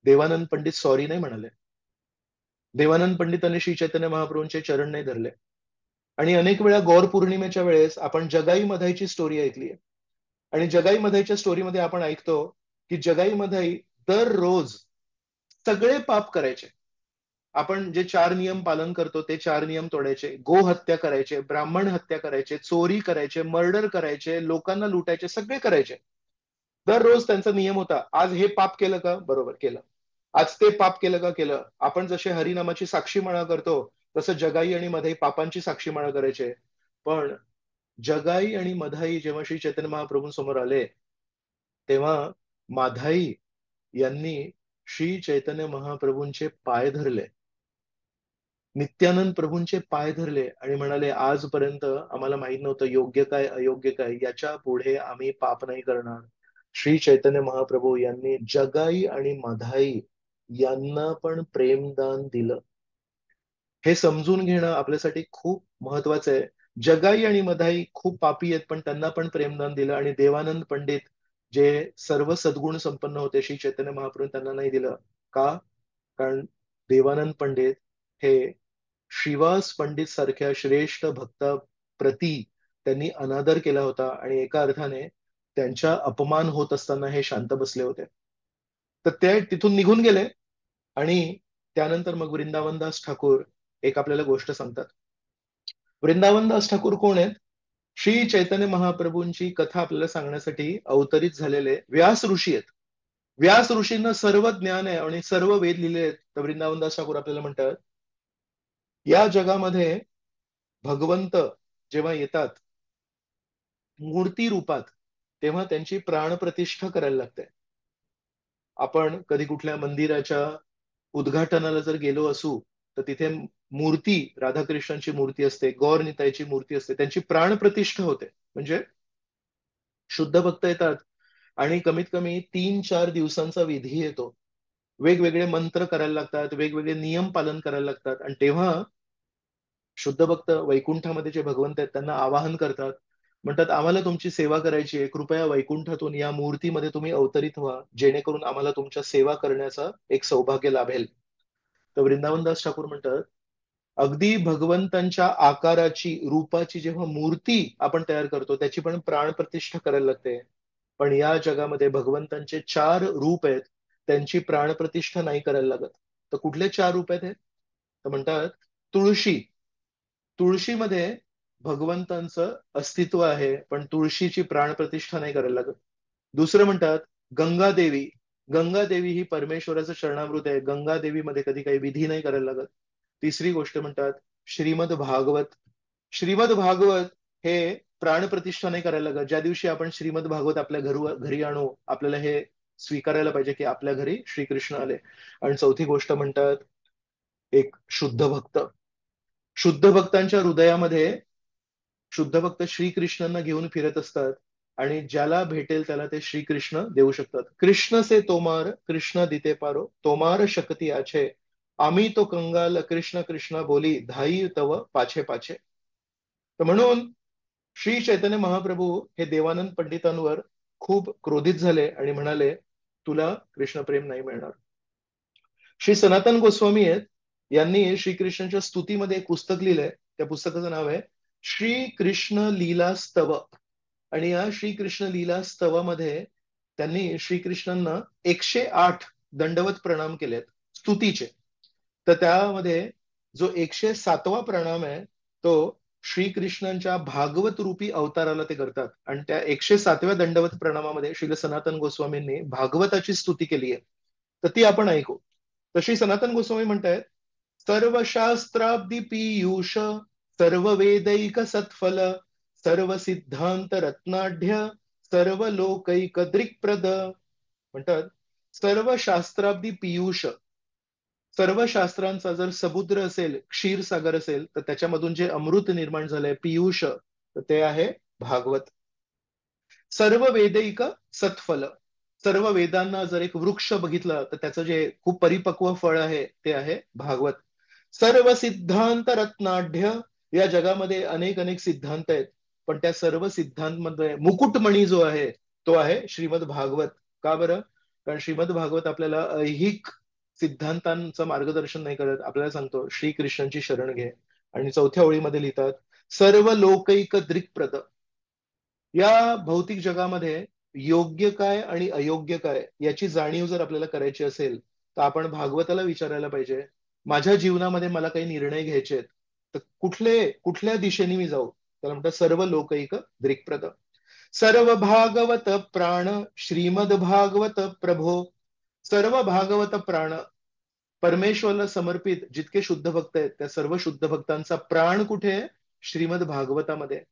देवानंद पंडित सॉरी नाही म्हणाले. देवानंद पंडितांनी श्री चैतन्य महाप्रभूंचे चरण नाही धरले. आणि अनेक वेळा गौर पौर्णिमेच्या वेळेस आपण जगाई मधाईची स्टोरी ऐकली आहे. आणि जगाई मधाईच्या स्टोरीमध्ये आपण ऐकतो, की जगाई मधाई दररोज सगळे पाप करायचे. आपण जे 4 नियम पालन करतो ते 4 नियम तोडायचे. गो हत्या करायचे, ब्राह्मण हत्या करायचे, चोरी करायचे, मर्डर करायचे, लोकांना लुटायचे, सगळे करायचे. दररोज त्यांचा नियम होता. आज हे पाप केलं का? बरोबर केलं. आज ते पाप केलं का? केलं. आपण जसे हरिनामाची साक्षीमाळा करतो, तसं जगाई आणि मधाई पापांची साक्षीमाळा करायचे. पण जगाई आणि मधाई जेव्हा श्री चैतन्य महाप्रभूंसमोर आले, तेव्हा माधाई यांनी श्री चैतन्य महाप्रभूंचे पाय धरले. नित्यानंद प्रभूंचे पाय धरले आणि म्हणाले, आजपर्यंत आम्हाला माहित नव्हतं योग्य काय, अयोग्य काय. याच्या पुढे आम्ही पाप नाही करणार. श्री चैतन्य महाप्रभू यांनी जगाई आणि मधाई यांना पण प्रेमदान दिलं. हे समजून घेणं आपल्यासाठी खूप महत्वाचं आहे. जगाई आणि मधाई खूप पापी आहेत, पण त्यांना पण प्रेमदान दिलं आणि देवानंद पंडित जे सर्व सद्गुण संपन्न होते, श्री चैतन्य महाप्रभू त्यांना नाही दिलं. का? कारण देवानंद पंडित हे श्रीवास पंडित सारख्या श्रेष्ठ भक्ताप्रती त्यांनी अनादर केला होता आणि एका अर्थाने त्यांच्या अपमान होत असताना हे शांत बसले होते. तर ते तिथून निघून गेले आणि त्यानंतर मग वृंदावनदास ठाकूर एक आपल्याला गोष्ट सांगतात. वृंदावनदास ठाकूर कोण आहेत? श्री चैतन्य महाप्रभूंची कथा आपल्याला सांगण्यासाठी अवतरित झालेले व्यास ऋषी आहेत. व्यास ऋषींना सर्व ज्ञान आहे आणि सर्व वेद लिहिले आहेत. तर वृंदावनदास ठाकूर आपल्याला म्हणतात, या जगामध्ये भगवंत जेव्हा येतात मूर्ती रूपात, तेव्हा त्यांची प्राणप्रतिष्ठा करायला लागते. आपण कधी कुठल्या मंदिराच्या उद्घाटनाला जर गेलो असू, तर तिथे मूर्ती, राधाकृष्णांची मूर्ती असते, गौर निताईची मूर्ती असते, त्यांची प्राणप्रतिष्ठा होते. म्हणजे शुद्ध भक्त येतात आणि कमीत कमी 3-4 दिवसांचा विधी येतो. वेगवेगळे मंत्र करायला लागतात, वेगवेगळे नियम पालन करायला लागतात आणि तेव्हा शुद्ध भक्त वैकुंठामध्ये जे भगवंत आहेत त्यांना आवाहन करतात. म्हणतात, आम्हाला तुमची सेवा करायची आहे. कृपया वैकुंठातून या मूर्तीमध्ये तुम्ही अवतरित व्हा, जेणेकरून आम्हाला तुमच्या सेवा करण्याचा एक सौभाग्य लाभेल. तर वृंदावनदास ठाकूर म्हणतात, अगदी भगवंतांच्या आकाराची, रूपाची जेव्हा मूर्ती आपण तयार करतो, त्याची पण प्राणप्रतिष्ठा करायला लागते. पण या जगामध्ये भगवंतांचे 4 रूप आहेत, त्यांची प्राणप्रतिष्ठा नाही करायला लागत. तर कुठले 4 रूप आहेत हे? तर म्हणतात, तुळशी. तुळशीमध्ये भगवंतांचं अस्तित्व आहे, पण तुळशीची प्राणप्रतिष्ठा नाही करायला लागत. दुसरं म्हणतात गंगादेवी. गंगादेवी ही परमेश्वराचं शरणामृत आहे. गंगादेवीमध्ये कधी काही विधी नाही करायला लागत. तिसरी गोष्ट म्हणतात श्रीमद भागवत. श्रीमद भागवत हे प्राणप्रतिष्ठा नाही करायला लागत. ज्या दिवशी आपण श्रीमद भागवत आपल्या घरी आणू, आपल्याला हे स्वीकारायला पाहिजे की आपल्या घरी श्रीकृष्ण आले. आणि चौथी गोष्ट म्हणतात एक शुद्ध भक्त. शुद्ध भक्तांच्या हृदयामध्ये शुद्ध भक्त श्रीकृष्णांना घेऊन फिरत असतात आणि ज्याला भेटेल त्याला ते श्रीकृष्ण देऊ शकतात. कृष्ण से तोमार कृष्ण दिते पारो तोमार शक्ती आछे आम्ही तो कंगाल कृष्ण कृष्ण बोली धाई तव पाछे पाछे. तर म्हणून श्री चैतन्य महाप्रभू हे देवानंद पंडितांवर खूप क्रोधित झाले आणि म्हणाले, तुला कृष्ण प्रेम नाही मिळणार. श्री सनातन गोस्वामी आहेत, यांनी श्रीकृष्णाच्या स्तुतीमध्ये एक पुस्तक लिहिलंय. त्या पुस्तकाचं नाव आहे श्री कृष्ण लीला स्तव. आणि या श्रीकृष्ण लीला स्तवामध्ये त्यांनी श्रीकृष्णांना 108 दंडवत प्रणाम केलेत स्तुतीचे. तर त्यामध्ये जो 107वा प्रणाम आहे, तो श्रीकृष्णांच्या भागवत रूपी अवताराला ते करतात. आणि त्या 107व्या दंडवत प्रणामामध्ये श्री सनातन गोस्वामींनी भागवताची स्तुती केली आहे. तर ती आपण ऐकू. तर श्री सनातन गोस्वामी म्हणतायत, सर्व शास्त्राब्दी पीयूष सर्व वेदैक सत्फल सर्व सिद्धांत रत्नाढ्य सर्व लोकैक दृक्प्रद. म्हणतात, सर्व शास्त्राब्दी पीयूष, सर्व शास्त्रांचा जर समुद्र असेल, क्षीरसागर असेल, तर त्याच्यामधून जे अमृत निर्माण झालंय पीयूष, तर ते आहे भागवत. सर्व वेदैक सत्फल, सर्व वेदांना जर एक वृक्ष बघितलं तर त्याचं जे खूप परिपक्व फळ आहे ते आहे भागवत. सर्व सिद्धांत रत्नाढ्य, या जगामध्ये अनेक अनेक सिद्धांत आहेत, पण त्या सर्व सिद्धांतमध्ये मुकुटमणी जो आहे तो आहे श्रीमद भागवत. का बरं? कारण श्रीमद भागवत आपल्याला ऐहिक सिद्धांतांचं मार्गदर्शन नाही करत, आपल्याला सांगतो श्रीकृष्णांची शरण घे. आणि चौथ्या ओळीमध्ये लिहितात, सर्व लोकैक दृक्प्रद. या भौतिक जगामध्ये योग्य काय आणि अयोग्य काय याची जाणीव जर आपल्याला करायची असेल तर आपण भागवताला विचारायला पाहिजे. माझ्या जीवनामध्ये मला काही निर्णय घ्यायचे आहेत, तर कुठल्या दिशेने मी जाऊ? त्याला म्हणतात सर्व लोकैक दृक्प्रद. सर्व भागवत प्राण श्रीमद भागवत प्रभो. सर्व भागवत प्राण, परमेश्वराला समर्पित जितके शुद्ध भक्त आहेत त्या सर्व शुद्ध भक्तांचा प्राण कुठे आहे? श्रीमद भागवतामध्ये.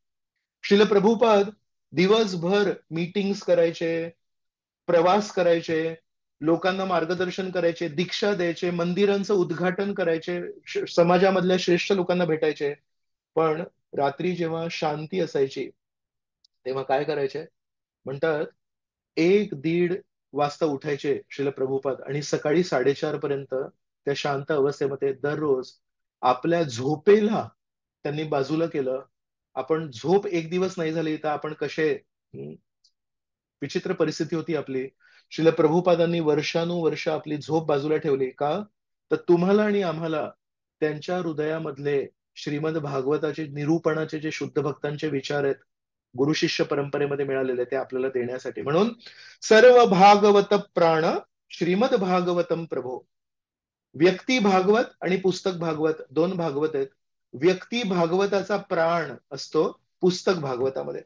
श्रील प्रभुपाद दिवसभर मीटिंग्स करायचे, प्रवास करायचे, लोकांना मार्गदर्शन करायचे, दीक्षा द्यायचे, मंदिरांचं उद्घाटन करायचे, समाजामधल्या श्रेष्ठ लोकांना भेटायचे. पण रात्री जेव्हा शांती असायची तेव्हा काय करायचे? म्हणतात 1-1:30 वाजता उठायचे श्रील प्रभुपाद आणि सकाळी 4:30 पर्यंत त्या शांत अवस्थेमध्ये दररोज आपल्या झोपेला त्यांनी बाजूला केलं. आपण झोप एक दिवस नाही झाली तर आपण कसे? विचित्र परिस्थिती होती आपली. श्रील प्रभुपादांनी वर्षानुवर्ष आपली झोप बाजूला ठेवली. का? तर तुम्हाला आणि आम्हाला त्यांच्या हृदयामधले श्रीमद भागवताचे निरूपणाचे जे शुद्ध भक्तांचे विचार आहेत, गुरु शिष्य परंपरेमध्ये मिळालेले, ते आपल्याला देण्यासाठी. म्हणून सर्व भागवत प्राण श्रीमद भागवतम प्रभो. व्यक्ती भागवत आणि पुस्तक भागवत दोन भागवत आहेत. व्यक्ती भागवताचा प्राण असतो पुस्तक भागवतामध्ये.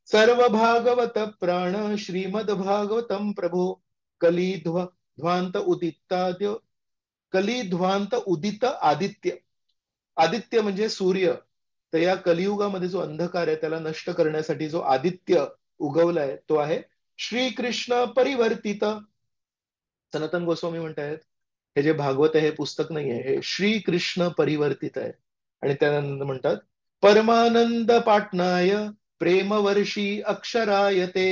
सर्व भागवत प्राण श्रीमद भागवतम प्रभो. ध्वांत उदिताद्य. ध्वांत उदित आदित्य. आदित्य म्हणजे सूर्य. तर या कलियुगामध्ये जो अंधकार आहे त्याला नष्ट करण्यासाठी जो आदित्य उगवलाय तो आहे श्रीकृष्ण परिवर्तित. सनातन गोस्वामी म्हणतायत हे जे भागवत आहे हे पुस्तक नाही आहे, हे श्रीकृष्ण परिवर्तित आहे. आणि त्यानंतर म्हणतात परमानंद पाटणाय प्रेमवर्षी अक्षराय ते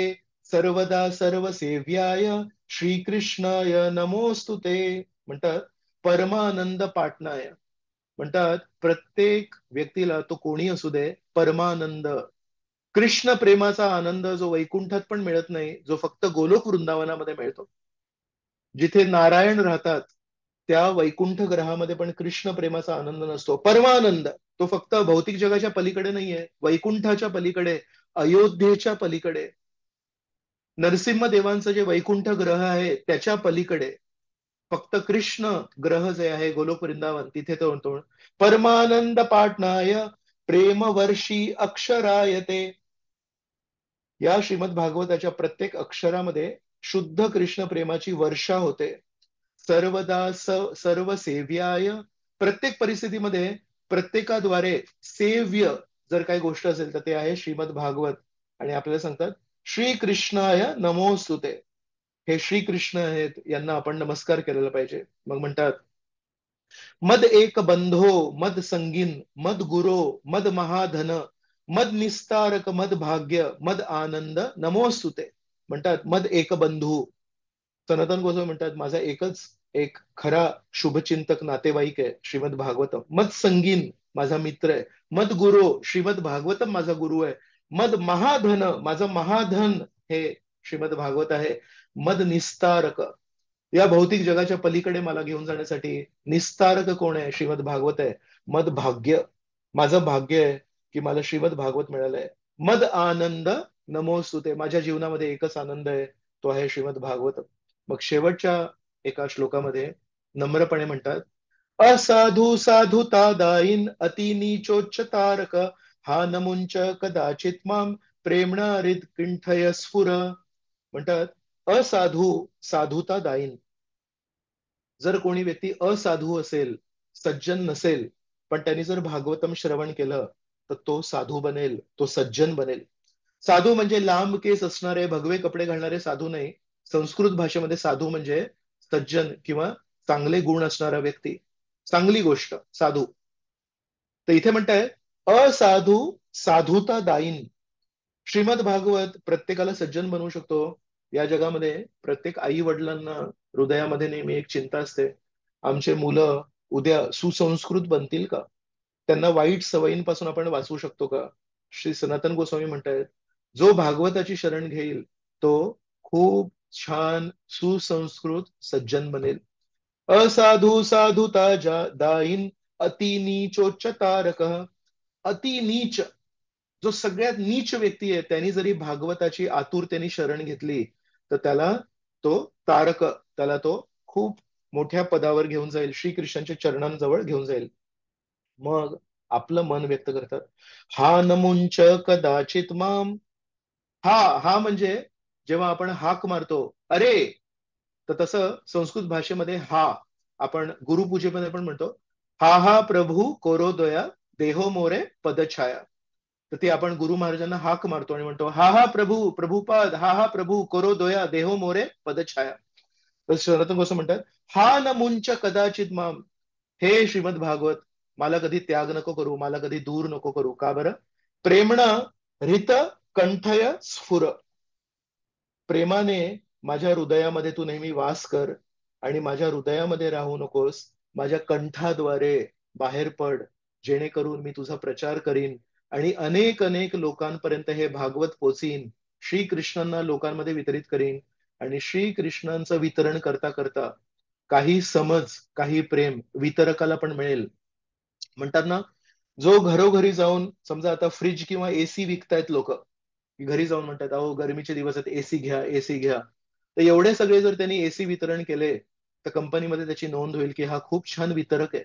सर्वदा सर्वसेव्याय श्रीकृष्णाय नमोस्तुते. म्हणतात परमानंद पाटणाय, म्हणतात प्रत्येक व्यक्तीला तो कोणी असू दे परमानंद, कृष्ण प्रेमाचा आनंद जो वैकुंठात पण मिळत नाही, जो फक्त गोलोक वृंदावनामध्ये मिळतो. जिथे नारायण राहतात त्या वैकुंठ ग्रहामध्ये पण कृष्ण प्रेमाचा आनंद नसतो. परमानंद तो फक्त भौतिक जगाच्या पलीकडे नाहीये, वैकुंठाच्या पलीकडे, अयोध्येच्या पलीकडे, नरसिंह देवांचं जे वैकुंठ ग्रह आहे त्याच्या पलीकडे फक्त कृष्ण ग्रह जे आहे गोलोक वृंदावन तिथे तो म्हणतो परमानंद पाटणाय प्रेमवर्षी अक्षरायते. या श्रीमद भागवताच्या प्रत्येक अक्षरामध्ये शुद्ध कृष्ण प्रेमाची वर्षा होते. सर्वदा सर्व सेव्याय, प्रत्येक परिस्थितीमध्ये प्रत्येकाद्वारे सेव्य जर काही गोष्ट असेल तर ते आहे श्रीमद भागवत. आणि आपल्याला सांगतात श्रीकृष्णाय नमोस्तुते. हे श्रीकृष्ण आहेत, यांना आपण नमस्कार केलेला पाहिजे. मग म्हणतात मद एक बंधो मद संगीन मद गुरो मद महाधन मद निस्तारक मद भाग्य मद आनंद नमोस्तुते. म्हणतात मद एक बंधू, सनातन गोस्वामी म्हणतात माझा एकच एक खरा शुभचिंतक नातेवाईक आहे श्रीमद भागवतम. मद संगीन माझा मित्र आहे. मद गुरु श्रीमद भागवतम माझा गुरु आहे. मद महाधन माझं महाधन हे श्रीमद भागवत आहे. मद निस्तारक, या भौतिक जगाच्या पलीकडे मला घेऊन जाण्यासाठी निस्तारक कोण आहे? श्रीमद भागवत आहे. मद भाग्य, माझं भाग्य आहे की मला श्रीमद भागवत मिळालंय. मद आनंद नमोस्तुते, माझ्या जीवनामध्ये एकच आनंद आहे, तो आहे श्रीमद भागवत. मग शेवटच्या एका श्लोकामध्ये नम्रपणे म्हणतात असाधू साधुता दाईन अति नीचोच्च तारक हा नमुंच कदाचित माम प्रेमणा हृदकिंठय स्फुर. म्हणतात असाधू साधुता दाईन, जर कोणी व्यक्ती असाधू असेल, सज्जन नसेल, पण त्यांनी जर भागवतम श्रवण केलं तर तो साधू बनेल, तो सज्जन बनेल. साधू म्हणजे लांब केस असणारे भगवे कपडे घालणारे साधू नाही. संस्कृत भाषेमध्ये साधू म्हणजे सज्जन किंवा चांगले गुण असणारा व्यक्ती, चांगली गोष्ट साधू. तर इथे म्हणताय असाधू साधुता दाईन. श्रीमद भागवत प्रत्येकाला सज्जन बनवू शकतो, या जगामध्ये प्रत्येक आई वडिलांना हृदयामध्ये नेहमी एक चिंता असते, आमचे मुलं उद्या सुसंस्कृत बनतील का? त्यांना वाईट सवयींपासून आपण वाचवू शकतो का? श्री सनातन गोस्वामी म्हणतायत, जो भागवताची शरण घेईल तो खूप छान सुसंस्कृत सज्जन बनेल. असाधू साधुता दाईन अति नीचोच्च तारक. अति नीच, जो सगळ्यात नीच व्यक्ती आहे, त्यांनी जरी भागवताची आतुरतेने शरण घेतली तर त्याला तो तारक, त्याला तो खूप मोठ्या पदावर घेऊन जाईल, श्रीकृष्णांच्या चरणांजवळ घेऊन जाईल. मग आपलं मन व्यक्त करतात, हा नमुंच कदाचित माम. हा, हा म्हणजे जेव्हा आपण हाक मारतो, अरे, तर तसं संस्कृत भाषेमध्ये हा आपण गुरुपूजेमध्ये पण म्हणतो, हा हा प्रभू कोरोदया देहो मोरे पदछाया. तर ती आपण गुरु महाराजांना हाक मारतो आणि म्हणतो, हा हा प्रभू प्रभुपाद, हा हा प्रभू कोरोदया देहो मोरे पदछाया. तर सनातन गोस्वामी म्हणतात, हा न मुंच कदाचित माम. हे श्रीमद भागवत, मला कधी त्याग नको करू, मला कधी दूर नको करू. का बरं? प्रेमणा हृत कंठय स्फुर. प्रेमाने माझ्या हृदयामध्ये तू नेहमी वास कर आणि माझ्या हृदयामध्ये राहू नकोस, माझ्या कंठाद्वारे बाहेर पड, जेणेकरून मी तुझा प्रचार करीन आणि अनेक अनेक लोकांपर्यंत हे भागवत पोचीन, श्रीकृष्णांना लोकांमध्ये वितरित करीन. आणि श्रीकृष्णांचं वितरण करता करता काही समज, काही प्रेम वितरकाला पण मिळेल. म्हणतात ना, जो घरोघरी जाऊन, समजा आता फ्रीज किंवा एसी विकतायत लोक, घरी जाऊन म्हणतात, अहो गरमीचे दिवस आहेत, एसी घ्या, एसी घ्या. तर एवढे सगळे जर त्यांनी एसी वितरण केले तर कंपनीमध्ये त्याची नोंद होईल की हा खूप छान वितरक आहे.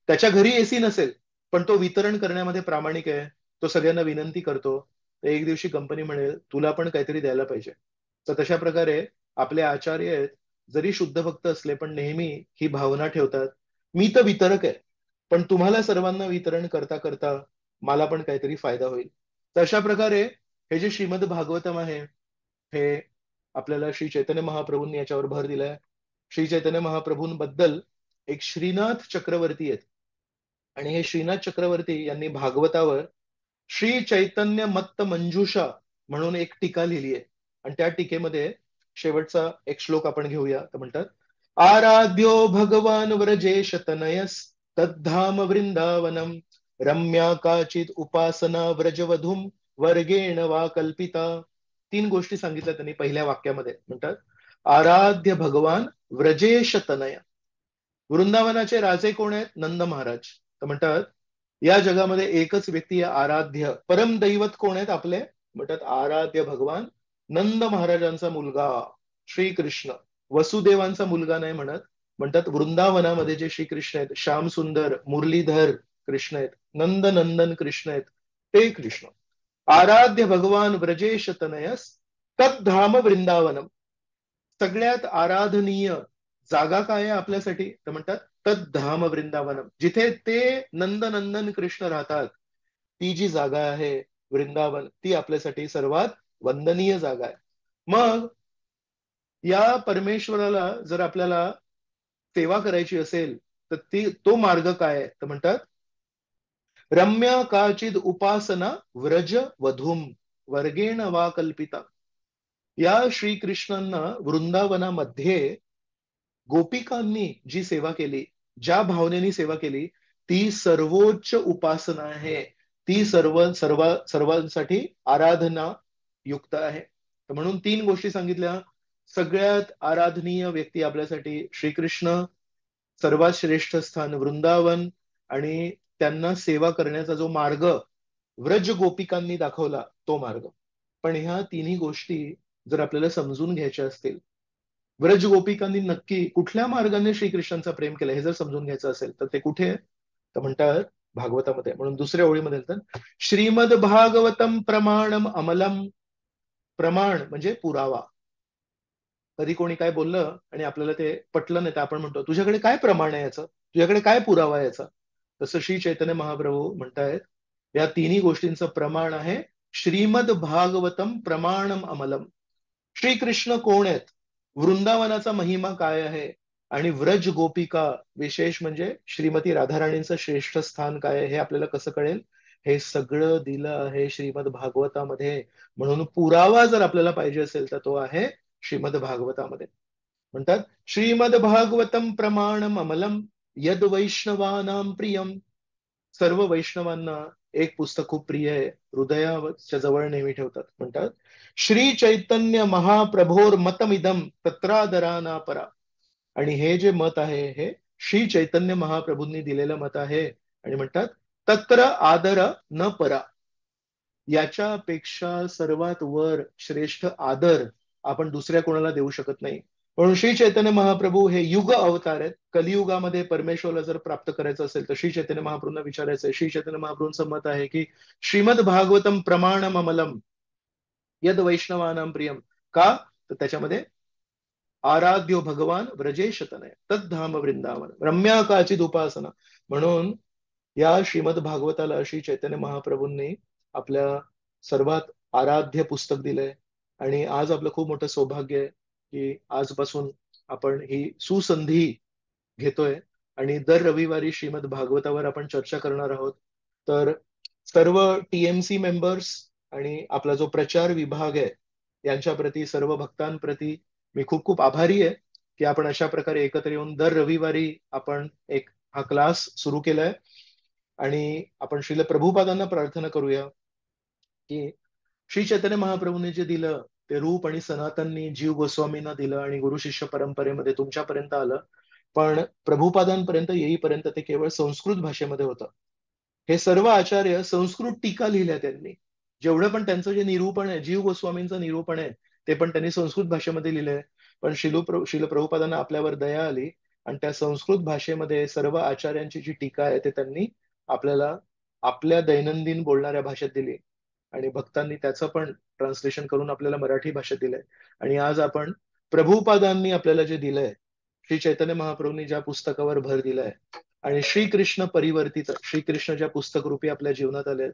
त्याच्या घरी एसी नसेल पण तो वितरण करण्यामध्ये प्रामाणिक आहे, तो सगळ्यांना विनंती करतो. तर एक दिवशी कंपनी म्हणेल तुला पण काहीतरी द्यायला पाहिजे. तर तशा प्रकारे आपले आचार्य आहेत, जरी शुद्ध भक्त असले पण नेहमी ही भावना ठेवतात, मी तर वितरक आहे, पण तुम्हाला सर्वांना वितरण करता करता मला पण काहीतरी फायदा होईल. तर अशा प्रकारे हे जे श्रीमद भागवतम आहे, हे आपल्याला श्री चैतन्य महाप्रभूंनी याच्यावर भर दिलाय. श्री चैतन्य महाप्रभूंबद्दल एक श्रीनाथ चक्रवर्ती आहेत आणि हे श्रीनाथ चक्रवर्ती यांनी भागवतावर श्री चैतन्य मत्त मंजुषा म्हणून एक टीका लिहिली आहे. आणि त्या टीकेमध्ये शेवटचा एक श्लोक आपण घेऊया. तर म्हणतात, आराध्यो भगवान व्रजेश तनयस तद्धाम वृंदावनम रम्या काचित उपासना व्रजवधूम वर्गेण वा कल्पिता. तीन गोष्टी सांगितल्या त्यांनी पहिल्या वाक्यामध्ये. म्हणतात, आराध्य भगवान व्रजेश तनय. वृंदावनाचे राजे कोण आहेत? नंद महाराज. तर म्हणतात, या जगामध्ये एकच व्यक्ती आहे आराध्य, परम दैवत कोण आहेत आपले? म्हणतात आराध्य भगवान नंद महाराजांचा मुलगा श्रीकृष्ण. वसुदेवांचा मुलगा नाही म्हणत, म्हणतात वृंदावनामध्ये जे श्रीकृष्ण आहेत, श्याम सुंदर मुरलीधर कृष्ण आहेत, नंद नंदन कृष्ण आहेत, ते कृष्ण. आराध्य भगवान ब्रजेश तनयस तद्धाम वृंदावनम. सगळ्यात आराधनीय जागा काय आहे आपल्यासाठी? तर म्हणतात तद्धाम वृंदावनम. जिथे ते नंदनंदन कृष्ण राहतात, ती जी जागा आहे वृंदावन, ती आपल्यासाठी सर्वात वंदनीय जागा आहे. मग या परमेश्वराला जर आपल्याला सेवा करायची असेल तर ती तो मार्ग काय आहे? तर म्हणतात, रम्य काचिद उपासना व्रज वधूम वर्गेण वा कल्पिता. या श्रीकृष्णांना वृंदावनामध्ये गोपिकांनी जी सेवा केली, ज्या भावनेनी सेवा केली, ती सर्वोच्च उपासना आहे. ती सर्वांसाठी आराधना युक्त आहे. तर म्हणून तीन गोष्टी सांगितल्या. सगळ्यात आराधनीय व्यक्ती आपल्यासाठी श्रीकृष्ण, सर्वात श्रेष्ठ स्थान वृंदावन, आणि त्यांना सेवा करण्याचा जो मार्ग व्रज गोपिकांनी दाखवला, तो मार्ग. पण ह्या तिन्ही गोष्टी जर आपल्याला समजून घ्यायच्या असतील, व्रज गोपिकांनी नक्की कुठल्या मार्गाने श्रीकृष्णांचा प्रेम केलं हे जर समजून घ्यायचं असेल तर ते कुठे? तर म्हणतात भागवतामध्ये. म्हणून दुसऱ्या ओळीमध्ये म्हणतात, श्रीमद भागवतम प्रमाणम अमलम. प्रमाण म्हणजे पुरावा. कधी कोणी काय बोललं आणि आपल्याला ते पटलं नाही तर आपण म्हणतो, तुझ्याकडे काय प्रमाण आहे याचं? तुझ्याकडे काय पुरावा आहे याचा? तसं श्री चैतन्य महाप्रभू म्हणतायत, या तिन्ही गोष्टींचं प्रमाण आहे श्रीमद भागवतम प्रमाणम अमलम. श्रीकृष्ण कोण आहेत? वृंदावनाचा महिमा काय आहे? आणि व्रज गोपिका, विशेष म्हणजे श्रीमती राधाराणींचं श्रेष्ठ स्थान काय आहे, हे आपल्याला कसं कळेल? हे सगळं दिलं आहे श्रीमद भागवतामध्ये. म्हणून पुरावा जर आपल्याला पाहिजे असेल तर तो आहे श्रीमद भागवतामध्ये. म्हणतात श्रीमद भागवतम प्रमाणम अमलम यद वैष्णवानां प्रियम. सर्व वैष्णवांना एक पुस्तक खूप प्रिय आहे, हृदयाच्या जवळ नेहमी ठेवतात. म्हणतात श्री चैतन्य महाप्रभोर मतमिदम तत्रादराना परा. आणि हे जे मत आहे हे श्री चैतन्य महाप्रभूंनी दिलेलं मत आहे. आणि म्हणतात तत्र आदर न परा. याच्यापेक्षा सर्वात वर श्रेष्ठ आदर आपण दुसऱ्या कोणाला देऊ शकत नाही. म्हणून श्री चैतन्य महाप्रभू हे युग अवतार आहेत. कलियुगामध्ये परमेश्वरला जर प्राप्त करायचं असेल तर श्री चैतन्य महाप्रभूंना विचारायचं आहे. श्री चैतन्य महाप्रभूंचं मत आहे की श्रीमद भागवतम प्रमाणम अमलम यद वैष्णवानां प्रियम. का तर त्याच्यामध्ये आराध्यो भगवान व्रजेश तनय तद्धाम वृंदावन रम्या काचिद उपासना. म्हणून या श्रीमद भागवताला श्री चैतन्य महाप्रभूंनी आपल्या सर्वात आराध्य पुस्तक दिलंय. आणि आज आपलं खूप मोठं सौभाग्य आहे की आजपासून आपण ही सुसंधी घेतोय आणि दर रविवारी श्रीमद भागवतावर आपण चर्चा करणार आहोत. तर सर्व टीएमसी मेंबर्स आणि आपला जो प्रचार विभाग आहे यांच्याप्रती, सर्व भक्तांप्रती मी खूप खूप आभारी आहे की आपण अशा प्रकारे एकत्र येऊन दर रविवारी आपण एक हा क्लास सुरू केलाय. आणि आपण श्रील प्रभुपादांना प्रार्थना करूया की श्री चैतन्य महाप्रभूंनी जे दिलं ते रूप आणि सनातननी जीव गोस्वामींना दिलं आणि गुरु शिष्य परंपरेमध्ये तुमच्यापर्यंत आलं. पण प्रभुपादांपर्यंत येईपर्यंत ते केवळ संस्कृत भाषेमध्ये होतं. हे सर्व आचार्य संस्कृत टीका लिहिल्या त्यांनी. जेवढं पण त्यांचं जे निरूपण आहे, जीव गोस्वामींचं निरूपण आहे, ते पण त्यांनी संस्कृत भाषेमध्ये लिहिलंय. पण श्रील प्रभुपादांना आपल्यावर दया आली आणि त्या संस्कृत भाषेमध्ये सर्व आचार्यांची जी टीका आहे ते त्यांनी आपल्याला आपल्या दैनंदिन बोलणाऱ्या भाषेत दिली. आणि भक्तांनी त्याचं पण ट्रान्सलेशन करून आपल्याला मराठी भाषेत दिलंय. आणि आज आपण प्रभुपादांनी आपल्याला जे दिलंय, श्री चैतन्य महाप्रभूंनी ज्या पुस्तकावर भर दिलाय आणि श्रीकृष्ण परिवर्तित, श्रीकृष्ण ज्या पुस्तक रूपी आपल्या जीवनात आले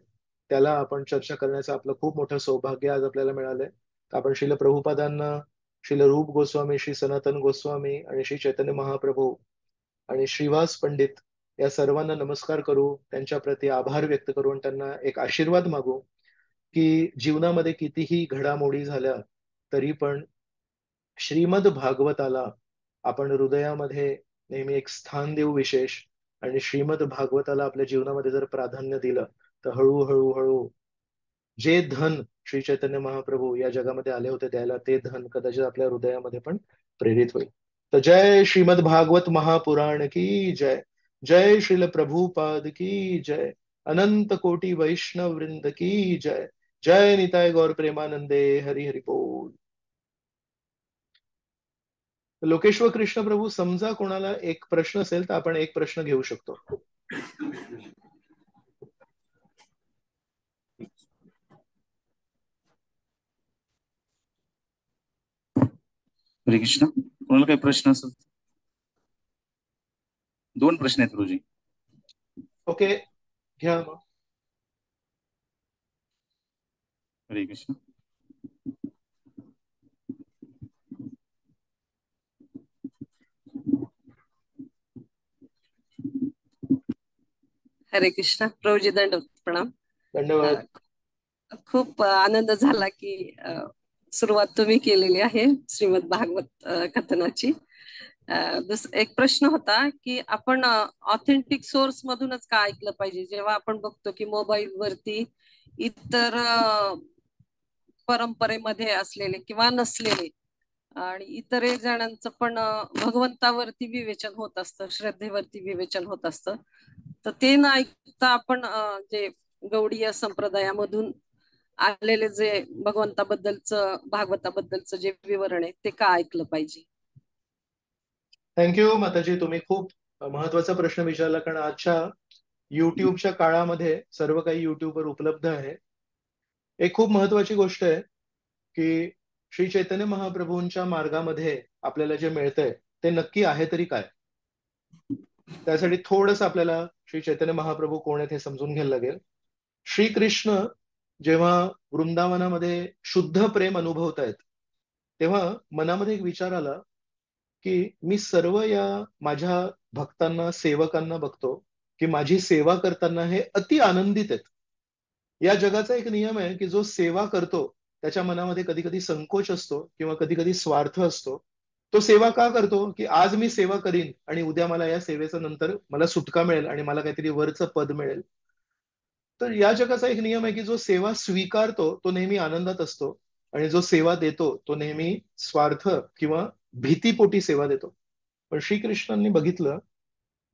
त्याला आपण चर्चा करण्याचं आपलं खूप मोठं सौभाग्य आज आपल्याला मिळालंय. आपण श्रील प्रभुपादांना, श्रील रूप गोस्वामी, श्री सनातन गोस्वामी आणि श्री चैतन्य महाप्रभू आणि श्रीवास पंडित या सर्वांना नमस्कार करू, त्यांच्या प्रती आभार व्यक्त करू आणि त्यांना एक आशीर्वाद मागू की जीवनामध्ये कितीही घडामोडी झाल्या तरी पण श्रीमद भागवताला आपण हृदयामध्ये नेहमी एक स्थान देऊ विशेष. आणि श्रीमद भागवताला आपल्या जीवनामध्ये जर प्राधान्य दिलं तर हळूहळू हळू जे धन श्री चैतन्य महाप्रभू या जगामध्ये आले होते द्यायला, ते धन कदाचित आपल्या हृदयामध्ये पण प्रेरित होईल. तर जय श्रीमद भागवत महापुराण की जय. जय श्रील प्रभुपाद की जय. अनंत कोटी वैष्णव वृंद की जय. जय निताय गौर प्रेमानंदे. हरि हरि बोल. लोकेश्वर कृष्ण प्रभू, समजा कोणाला एक प्रश्न असेल तर आपण एक प्रश्न घेऊ शकतो. हरे कृष्ण. कोणाला काही प्रश्न असेल? 2 प्रश्न आहेत गुरुजी. ओके, घ्या मग. हरे कृष्ण. हरे कृष्ण. प्रभूजी दंडवत प्रणाम. धन्यवाद. खूप आनंद झाला की सुरुवात तुम्ही केलेली आहे श्रीमद भागवत कथनाची. एक प्रश्न होता की आपण ऑथेंटिक सोर्स मधूनच का ऐकलं पाहिजे? जेव्हा आपण बघतो की मोबाईल वरती इतर परंपरेमध्ये असलेले किंवा नसलेले आणि इतर एक जणांचं पण भगवंतावरती विवेचन होत असतं, श्रद्धेवरती विवेचन होत असतं. तर ते न ऐकता आपण जे गौडीय संप्रदायामधून आलेले जे भगवंताबद्दलचं, भागवताबद्दलचं जे विवरण आहे ते का ऐकलं पाहिजे? थँक्यू माताजी, तुम्ही खूप महत्वाचा प्रश्न विचारला. कारण आजच्या युट्यूबच्या काळामध्ये सर्व काही युट्यूबवर उपलब्ध आहे. एक खूप महत्वाची गोष्ट आहे की श्री चैतन्य महाप्रभूंच्या मार्गामध्ये आपल्याला जे मिळतंय ते नक्की आहे तरी काय. त्यासाठी थोडस आपल्याला श्री चैतन्य महाप्रभू कोण आहेत हे समजून घ्यायला लागेल. श्रीकृष्ण जेव्हा वृंदावनामध्ये शुद्ध प्रेम अनुभवतायत तेव्हा मनामध्ये एक विचार आला की मी सर्व या माझ्या भक्तांना, सेवकांना बघतो की माझी सेवा करताना हे अति आनंदित आहेत. या जगाचा एक नियम आहे की जो सेवा करतो त्याच्या मनामध्ये कधी कधी संकोच असतो किंवा कधी कधी स्वार्थ असतो. तो सेवा का करतो? की आज मी सेवा करीन आणि उद्या मला या सेवेचं नंतर मला सुटका मिळेल आणि मला काहीतरी वरचं पद मिळेल. तर या जगाचा एक नियम आहे की जो सेवा स्वीकारतो तो नेहमी आनंदात असतो आणि जो सेवा देतो तो नेहमी स्वार्थ किंवा भीतीपोटी सेवा देतो. पण श्रीकृष्णांनी बघितलं,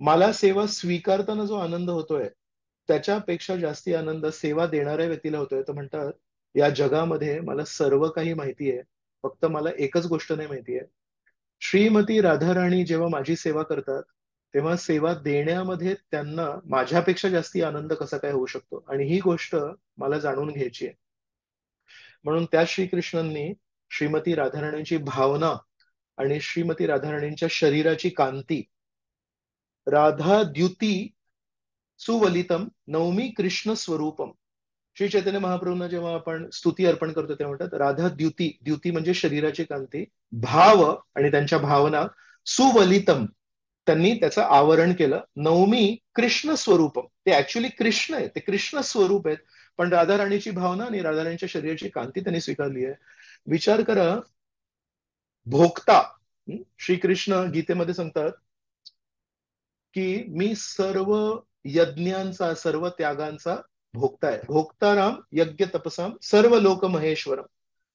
मला सेवा स्वीकारताना जो आनंद होतोय त्याच्यापेक्षा जास्ती आनंद सेवा देणाऱ्या व्यक्तीला होतोय. तर म्हणतात, या जगामध्ये मला सर्व काही माहिती आहे, फक्त मला एकच गोष्ट नाही माहिती आहे. श्रीमती राधाराणी जेव्हा माझी सेवा करतात तेव्हा सेवा देण्यामध्ये त्यांना माझ्यापेक्षा जास्ती आनंद कसा काय होऊ शकतो, आणि ही गोष्ट मला जाणून घ्यायची आहे. म्हणून त्या श्रीकृष्णांनी श्रीमती राधाराणींची भावना आणि श्रीमती राधाराणींच्या शरीराची कांती, राधा द्युती सुवलितम नवमी कृष्ण स्वरूपम. श्री चैतन्य महाप्रभूंना जेव्हा आपण स्तुती अर्पण करतो तेव्हा म्हणतात राधा द्युती, द्युती म्हणजे शरीराची कांती, भाव आणि त्यांच्या भावना, सुवलितम त्यांनी त्याचं आवरण केलं, नवमी कृष्ण स्वरूपम. ते ऍक्च्युली कृष्ण आहे, ते कृष्ण स्वरूप आहेत, पण राधाराणीची भावना आणि राधाराणीच्या शरीराची कांती त्यांनी स्वीकारली आहे. विचार करा, भोक्ता, श्रीकृष्ण गीतेमध्ये सांगतात की मी सर्व यज्ञांचा, सर्व त्यागांचा भोक्ता आहे. भोक्ताराम यज्ञ तपसाम सर्व लोक महेश्वरम.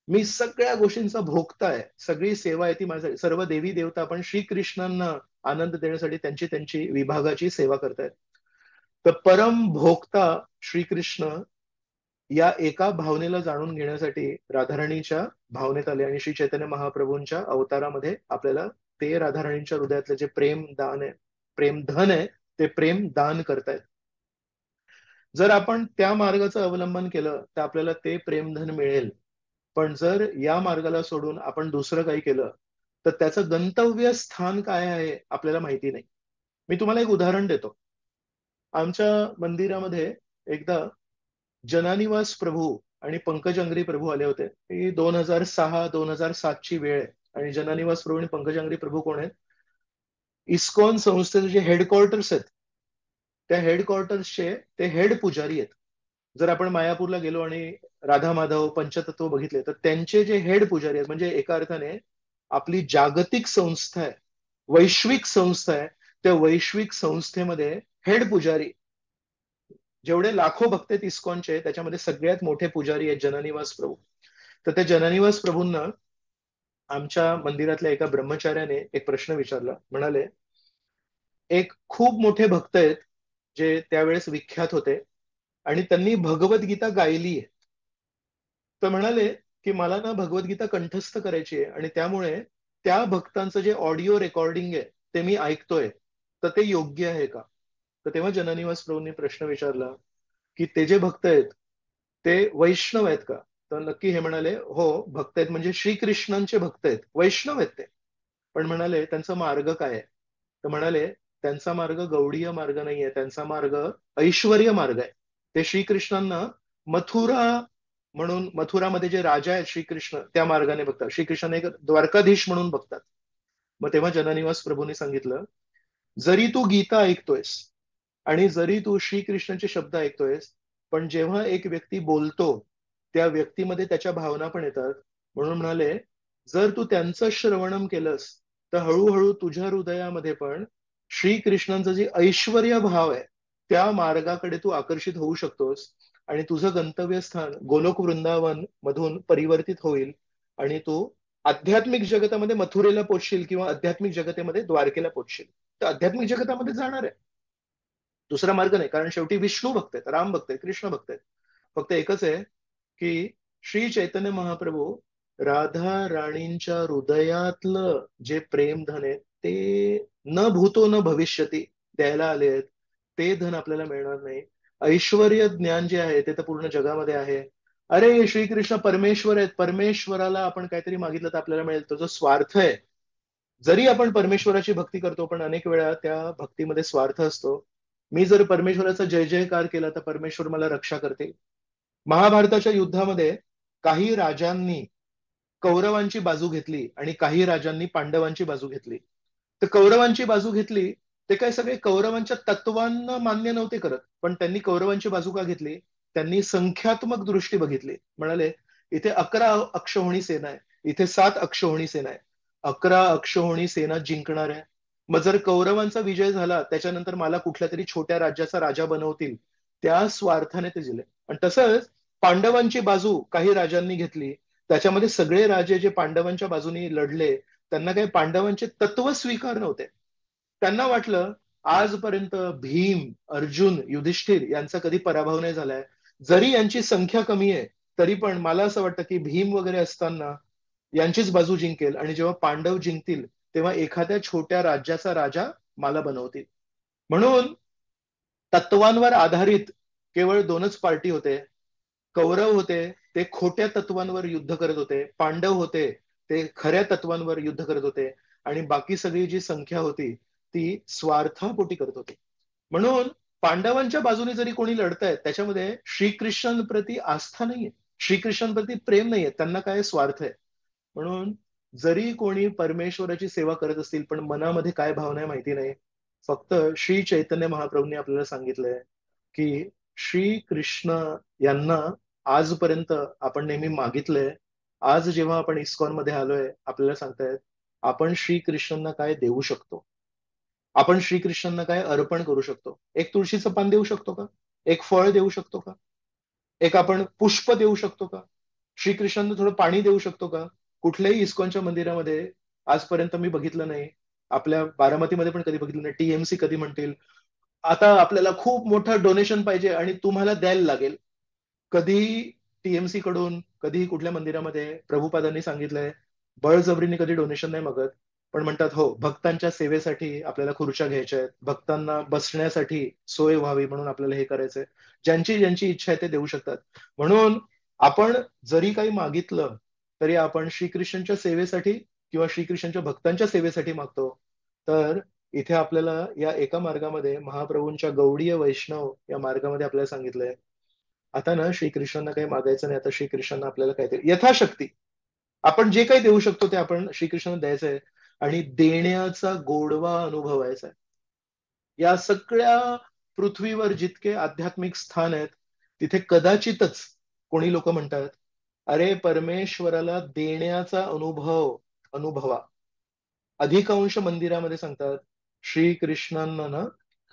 मी सगळ्या गोष्टींचा भोक्ता आहे, सगळी सेवा आहे ती माझ्यासाठी. सर्व देवी देवता आपण श्रीकृष्णांना आनंद देण्यासाठी त्यांची त्यांची विभागाची सेवा करतायत. तर परम भोक्ता श्रीकृष्ण या एका भावनेला जाणून घेण्यासाठी राधाराणीच्या भावनेत आले आणि श्री चैतन्य महाप्रभूंच्या अवतारामध्ये आपल्याला ते राधाराणींच्या हृदयातले जे प्रेम दान आहे, प्रेम धन आहे, ते प्रेम दान करतायत. जर आपण त्या मार्गाचं अवलंबन केलं तर आपल्याला ते प्रेमधन मिळेल. पण जर या मार्गाला सोडून आपण दुसरं काही केलं तर त्याचं गंतव्य स्थान काय आहे आपल्याला माहिती नाही. मी तुम्हाला एक उदाहरण देतो. आमच्या मंदिरामध्ये एकदा जनानिवास प्रभू आणि पंकजांग्री प्रभू आले होते. ही 2006-2007 ची वेळ आहे. आणि जनानिवास प्रभू आणि पंकजांग्री प्रभू कोण आहेत? इस्कॉन संस्थेचे जे हेडक्वार्टर्स आहेत त्या हेडक्वार्टर्सचे ते हेड पुजारी आहेत. जर आपण मायापूरला गेलो आणि राधा माधव पंचतत्व बघितले तर त्यांचे जे हेड पुजारी आहेत, म्हणजे एका अर्थाने आपली जागतिक संस्था आहे, वैश्विक संस्था आहे, त्या वैश्विक संस्थेमध्ये हेड पुजारी, जेवढे लाखो भक्त आहेत इस्कॉनचे त्याच्यामध्ये सगळ्यात मोठे पुजारी आहेत जनानिवास प्रभू. तर त्या जनानिवास प्रभूंना आमच्या मंदिरातल्या एका ब्रह्मचार्याने एक प्रश्न विचारला. म्हणाले, एक खूप मोठे भक्त आहेत जे त्यावेळेस विख्यात होते आणि त्यांनी भगवद्गीता गायली आहे. तर म्हणाले की मला ना भगवद्गीता कंठस्थ करायची आहे आणि त्यामुळे त्या भक्तांचं जे ऑडिओ रेकॉर्डिंग आहे ते मी ऐकतोय, तर ते योग्य आहे का? तर तेव्हा जननिवास प्रभूंनी प्रश्न विचारला की ते जे भक्त आहेत ते वैष्णव आहेत का? तर नक्की हे म्हणाले, हो भक्त आहेत, म्हणजे श्रीकृष्णांचे भक्त आहेत, वैष्णव आहेत ते. पण म्हणाले त्यांचा मार्ग काय आहे? तर म्हणाले त्यांचा मार्ग गौडीय मार्ग नाहीये, त्यांचा मार्ग ऐश्वर्य मार्ग आहे. ते श्रीकृष्णांना मथुरा म्हणून, मथुरामध्ये जे राजा आहेत श्रीकृष्ण त्या मार्गाने बघतात. श्रीकृष्णाने एक द्वारकाधीश म्हणून बघतात. मग तेव्हा जननिवास प्रभूंनी सांगितलं, जरी तू गीता ऐकतोयस आणि जरी तू श्रीकृष्णाचे शब्द ऐकतोयस, पण जेव्हा एक व्यक्ती बोलतो त्या व्यक्तीमध्ये त्याच्या भावना पण येतात. म्हणून म्हणाले जर तू त्यांचं श्रवणम केलंस तर हळूहळू तुझ्या हृदयामध्ये पण श्रीकृष्णांचं जे ऐश्वर्य भाव आहे त्या मार्गाकडे तू आकर्षित होऊ शकतोस आणि तुझं गंतव्यस्थान गोलोक वृंदावन मधून परिवर्तित होईल आणि तू आध्यात्मिक जगतामध्ये मथुरेला पोचशील किंवा आध्यात्मिक जगतेमध्ये द्वारकेला पोचशील. तर आध्यात्मिक जगतामध्ये जाणार आहे, दुसरा मार्ग नाही. कारण शेवटी विष्णू भक्त आहेत, राम भक्त आहेत, कृष्ण भक्त आहेत. फक्त एकच आहे की श्री चैतन्य महाप्रभू राधा राणींच्या हृदयातलं जे प्रेम धन आहे ते न भूतो न भविष्यती द्यायला आले आहेत. ते धन आपल्याला मिळणार नाही. ऐश्वर्य ज्ञान जे आहे ते तर पूर्ण जगामध्ये आहे. अरे श्रीकृष्ण परमेश्वर आहेत, परमेश्वराला आपण काहीतरी मागितलं तर आपल्याला मिळेल, तो जो स्वार्थ आहे. जरी आपण परमेश्वराची भक्ती करतो पण अनेक वेळा त्या भक्तीमध्ये स्वार्थ असतो. मी जर परमेश्वराचा जय जयकार केला तर परमेश्वर मला रक्षा करते. महाभारताच्या युद्धामध्ये काही राजांनी कौरवांची बाजू घेतली आणि काही राजांनी पांडवांची बाजू घेतली. तर कौरवांची बाजू घेतली ते काय सगळे कौरवांच्या तत्वांना मान्य नव्हते करत, पण त्यांनी कौरवांची बाजू का घेतली? त्यांनी संख्यात्मक दृष्टी बघितली. म्हणाले इथे 11 अक्षौहिणी सेना आहे, इथे 7 अक्षौहिणी सेना आहे. 11 अक्षौहिणी सेना जिंकणार आहे. मग जर कौरवांचा विजय झाला त्याच्यानंतर मला कुठल्या तरी छोट्या राज्याचा राजा बनवतील, त्या स्वार्थाने ते दिले. आणि तसंच पांडवांची बाजू काही राजांनी घेतली. त्याच्यामध्ये सगळे राजे जे पांडवांच्या बाजूने लढले त्यांना काही पांडवांचे तत्व स्वीकार नव्हते. त्यांना वाटलं आजपर्यंत भीम, अर्जुन, युधिष्ठिर यांचा कधी पराभव नाही झालाय. जरी यांची संख्या कमी आहे तरी पण मला असं वाटतं की भीम वगैरे असताना यांचीच बाजू जिंकेल, आणि जेव्हा पांडव जिंकतील तेव्हा एखाद्या छोट्या राज्याचा राजा मला बनवतील. म्हणून तत्वांवर आधारित केवळ दोनच पार्टी होते. कौरव होते ते खोट्या तत्वांवर युद्ध करत होते, पांडव होते ते खऱ्या तत्वांवर युद्ध करत होते, आणि बाकी सगळी जी संख्या होती ती स्वार्थापोटी करत होती. म्हणून पांडवांच्या बाजूने जरी कोणी लढतायत त्याच्यामध्ये श्रीकृष्णांप्रती आस्था नाहीये, श्रीकृष्णांप्रती प्रेम नाहीये, त्यांना काय स्वार्थ आहे. म्हणून जरी कोणी परमेश्वराची सेवा करत असतील पण मनामध्ये काय भावना आहे माहिती नाही. फक्त श्री चैतन्य महाप्रभूंनी आपल्याला सांगितलंय की श्री कृष्ण यांना आजपर्यंत आपण नेहमी मागितलंय. आज जेव्हा आपण इस्कॉन मध्ये आलोय आपल्याला सांगतायत आपण श्रीकृष्णांना काय देऊ शकतो, आपण श्रीकृष्णांना काय अर्पण करू शकतो. एक तुळशीचं पान देऊ शकतो का, एक फळ देऊ शकतो का, एक आपण पुष्प देऊ शकतो का, श्रीकृष्णांना थोडं पाणी देऊ शकतो का. कुठल्याही इस्कॉनच्या मंदिरामध्ये आजपर्यंत मी बघितलं नाही, आपल्या बारामतीमध्ये पण कधी बघितलं नाही. टीएमसी कधी म्हणतील आता आपल्याला खूप मोठं डोनेशन पाहिजे आणि तुम्हाला द्यायला लागेल. कधी टीएमसी कडून कधी कुठल्या मंदिरामध्ये प्रभुपादांनी सांगितलंय बळजबरीने कधी डोनेशन नाही मागत, पण म्हणतात हो भक्तांच्या सेवेसाठी आपल्याला खुर्च्या घ्यायच्या आहेत, भक्तांना बसण्यासाठी सोय व्हावी म्हणून आपल्याला हे करायचंय. ज्यांची ज्यांची इच्छा आहे ते देऊ शकतात. म्हणून आपण जरी काही मागितलं तरी आपण श्रीकृष्णांच्या सेवेसाठी किंवा श्रीकृष्णांच्या भक्तांच्या सेवेसाठी मागतो. तर इथे आपल्याला या एका मार्गामध्ये महाप्रभूंच्या गौडीय वैष्णव या मार्गामध्ये आपल्याला सांगितलंय आता ना श्रीकृष्णांना काही मागायचं नाही, आता श्रीकृष्णांना आपल्याला काहीतरी यथाशक्ती आपण जे काही देऊ शकतो ते आपण श्रीकृष्णांना द्यायचंय आणि देण्याचा गोडवा अनुभवायचा आहे. या सगळ्या पृथ्वीवर जितके आध्यात्मिक स्थान आहेत तिथे कदाचितच कोणी लोक म्हणतात अरे परमेश्वराला देण्याचा अनुभवा. अधिकांश मंदिरामध्ये सांगतात श्रीकृष्णांना ना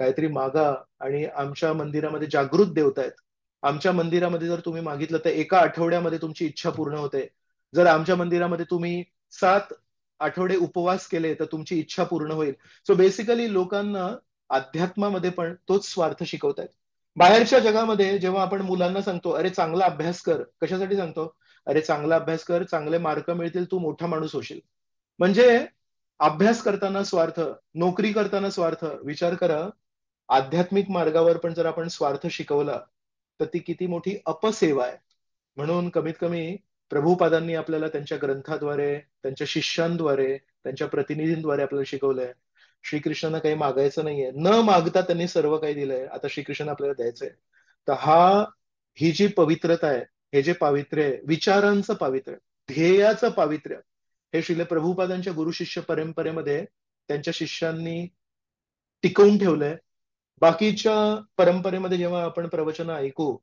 काहीतरी मागा, आणि आमच्या मंदिरामध्ये जागृत देवता आहेत, आमच्या मंदिरामध्ये जर तुम्ही मागितलं तर एका आठवड्यामध्ये तुमची इच्छा पूर्ण होते. जर आमच्या मंदिरामध्ये तुम्ही 7 आठवडे उपवास केले तर तुमची इच्छा पूर्ण होईल. सो बेसिकली लोकांना अध्यात्मामध्ये पण तोच स्वार्थ शिकवतायत. बाहेरच्या जगामध्ये जेव्हा आपण मुलांना सांगतो अरे चांगला अभ्यास कर, कशासाठी सांगतो, अरे चांगला अभ्यास कर, चांगले मार्क मिळतील, तू मोठा माणूस होशील. म्हणजे अभ्यास करताना स्वार्थ, नोकरी करताना स्वार्थ. विचार करा आध्यात्मिक मार्गावर पण जर आपण स्वार्थ शिकवला तर ती किती मोठी अपसेवा आहे. म्हणून कमीत कमी प्रभुपादांनी आपल्याला त्यांच्या ग्रंथाद्वारे, त्यांच्या शिष्यांद्वारे, त्यांच्या प्रतिनिधींद्वारे आपल्याला शिकवलंय श्रीकृष्णांना काही मागायचं नाहीये, न मागता त्यांनी सर्व काही दिलंय, आता श्रीकृष्णांना आपल्याला द्यायचंय. तर ही जी पवित्रता आहे, हे जे पावित्र्य आहे, विचारांचं पावित्र्य, ध्येयाचं पावित्र्य, हे श्रील प्रभुपादांच्या गुरु शिष्य परंपरेमध्ये त्यांच्या शिष्यांनी टिकवून ठेवलंय. बाकीच्या परंपरेमध्ये जेव्हा आपण प्रवचन ऐकू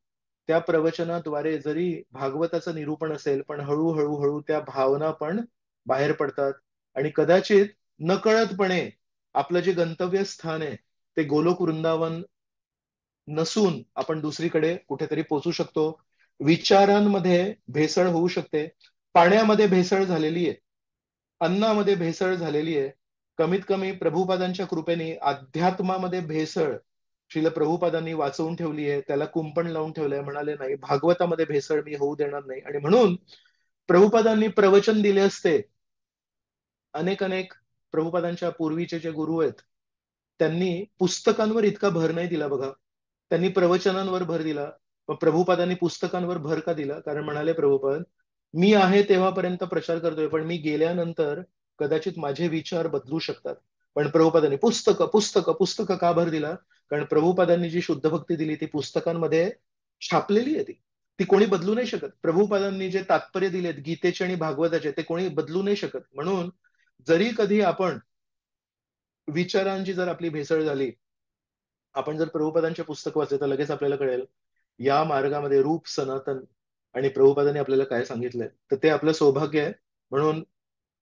त्या प्रवचनाद्वारे जरी भागवताचं निरूपण असेल पण हळूहळू हळू त्या भावना पण बाहेर पडतात, आणि कदाचित नकळतपणे आपलं जे गंतव्य स्थान आहे ते गोलोक वृंदावन नसून आपण दुसरीकडे कुठेतरी पोचू शकतो. विचारांमध्ये भेसळ होऊ शकते, पाण्यामध्ये भेसळ झालेली आहे, अन्नामध्ये भेसळ झालेली आहे. कमीत कमी प्रभुपादांच्या कृपेने अध्यात्मामध्ये भेसळ श्रील प्रभुपादांनी वाचवून ठेवली आहे, त्याला कुंपण लावून ठेवलंय. म्हणाले नाही भागवतामध्ये भेसळ मी होऊ देणार नाही. आणि म्हणून प्रभुपादांनी प्रवचन दिले असते. अनेक अनेक प्रभुपादांच्या पूर्वीचे जे गुरु आहेत त्यांनी पुस्तकांवर इतका भर नाही दिला बघा, त्यांनी प्रवचनांवर भर दिला. मग प्रभुपादांनी पुस्तकांवर भर का दिला, कारण म्हणाले प्रभुपाद मी आहे तेव्हापर्यंत प्रचार करतोय पण मी गेल्यानंतर कदाचित माझे विचार बदलू शकतात. पण प्रभुपादांनी पुस्तकं का भर दिला, कारण प्रभुपादांनी जी शुद्ध भक्ती दिली ती पुस्तकांमध्ये छापलेली आहे, ती कोणी बदलू नाही शकत. प्रभुपादांनी जे तात्पर्य दिलेत गीतेचे आणि भागवताचे ते कोणी बदलू नाही शकत. म्हणून जरी कधी आपण विचारांची जर आपली भेसळ झाली, आपण जर प्रभुपादांचे पुस्तक वाचले तर लगेच आपल्याला कळेल या मार्गामध्ये रूप सनातन आणि प्रभुपादांनी आपल्याला काय सांगितलंय, तर ते आपलं सौभाग्य आहे. म्हणून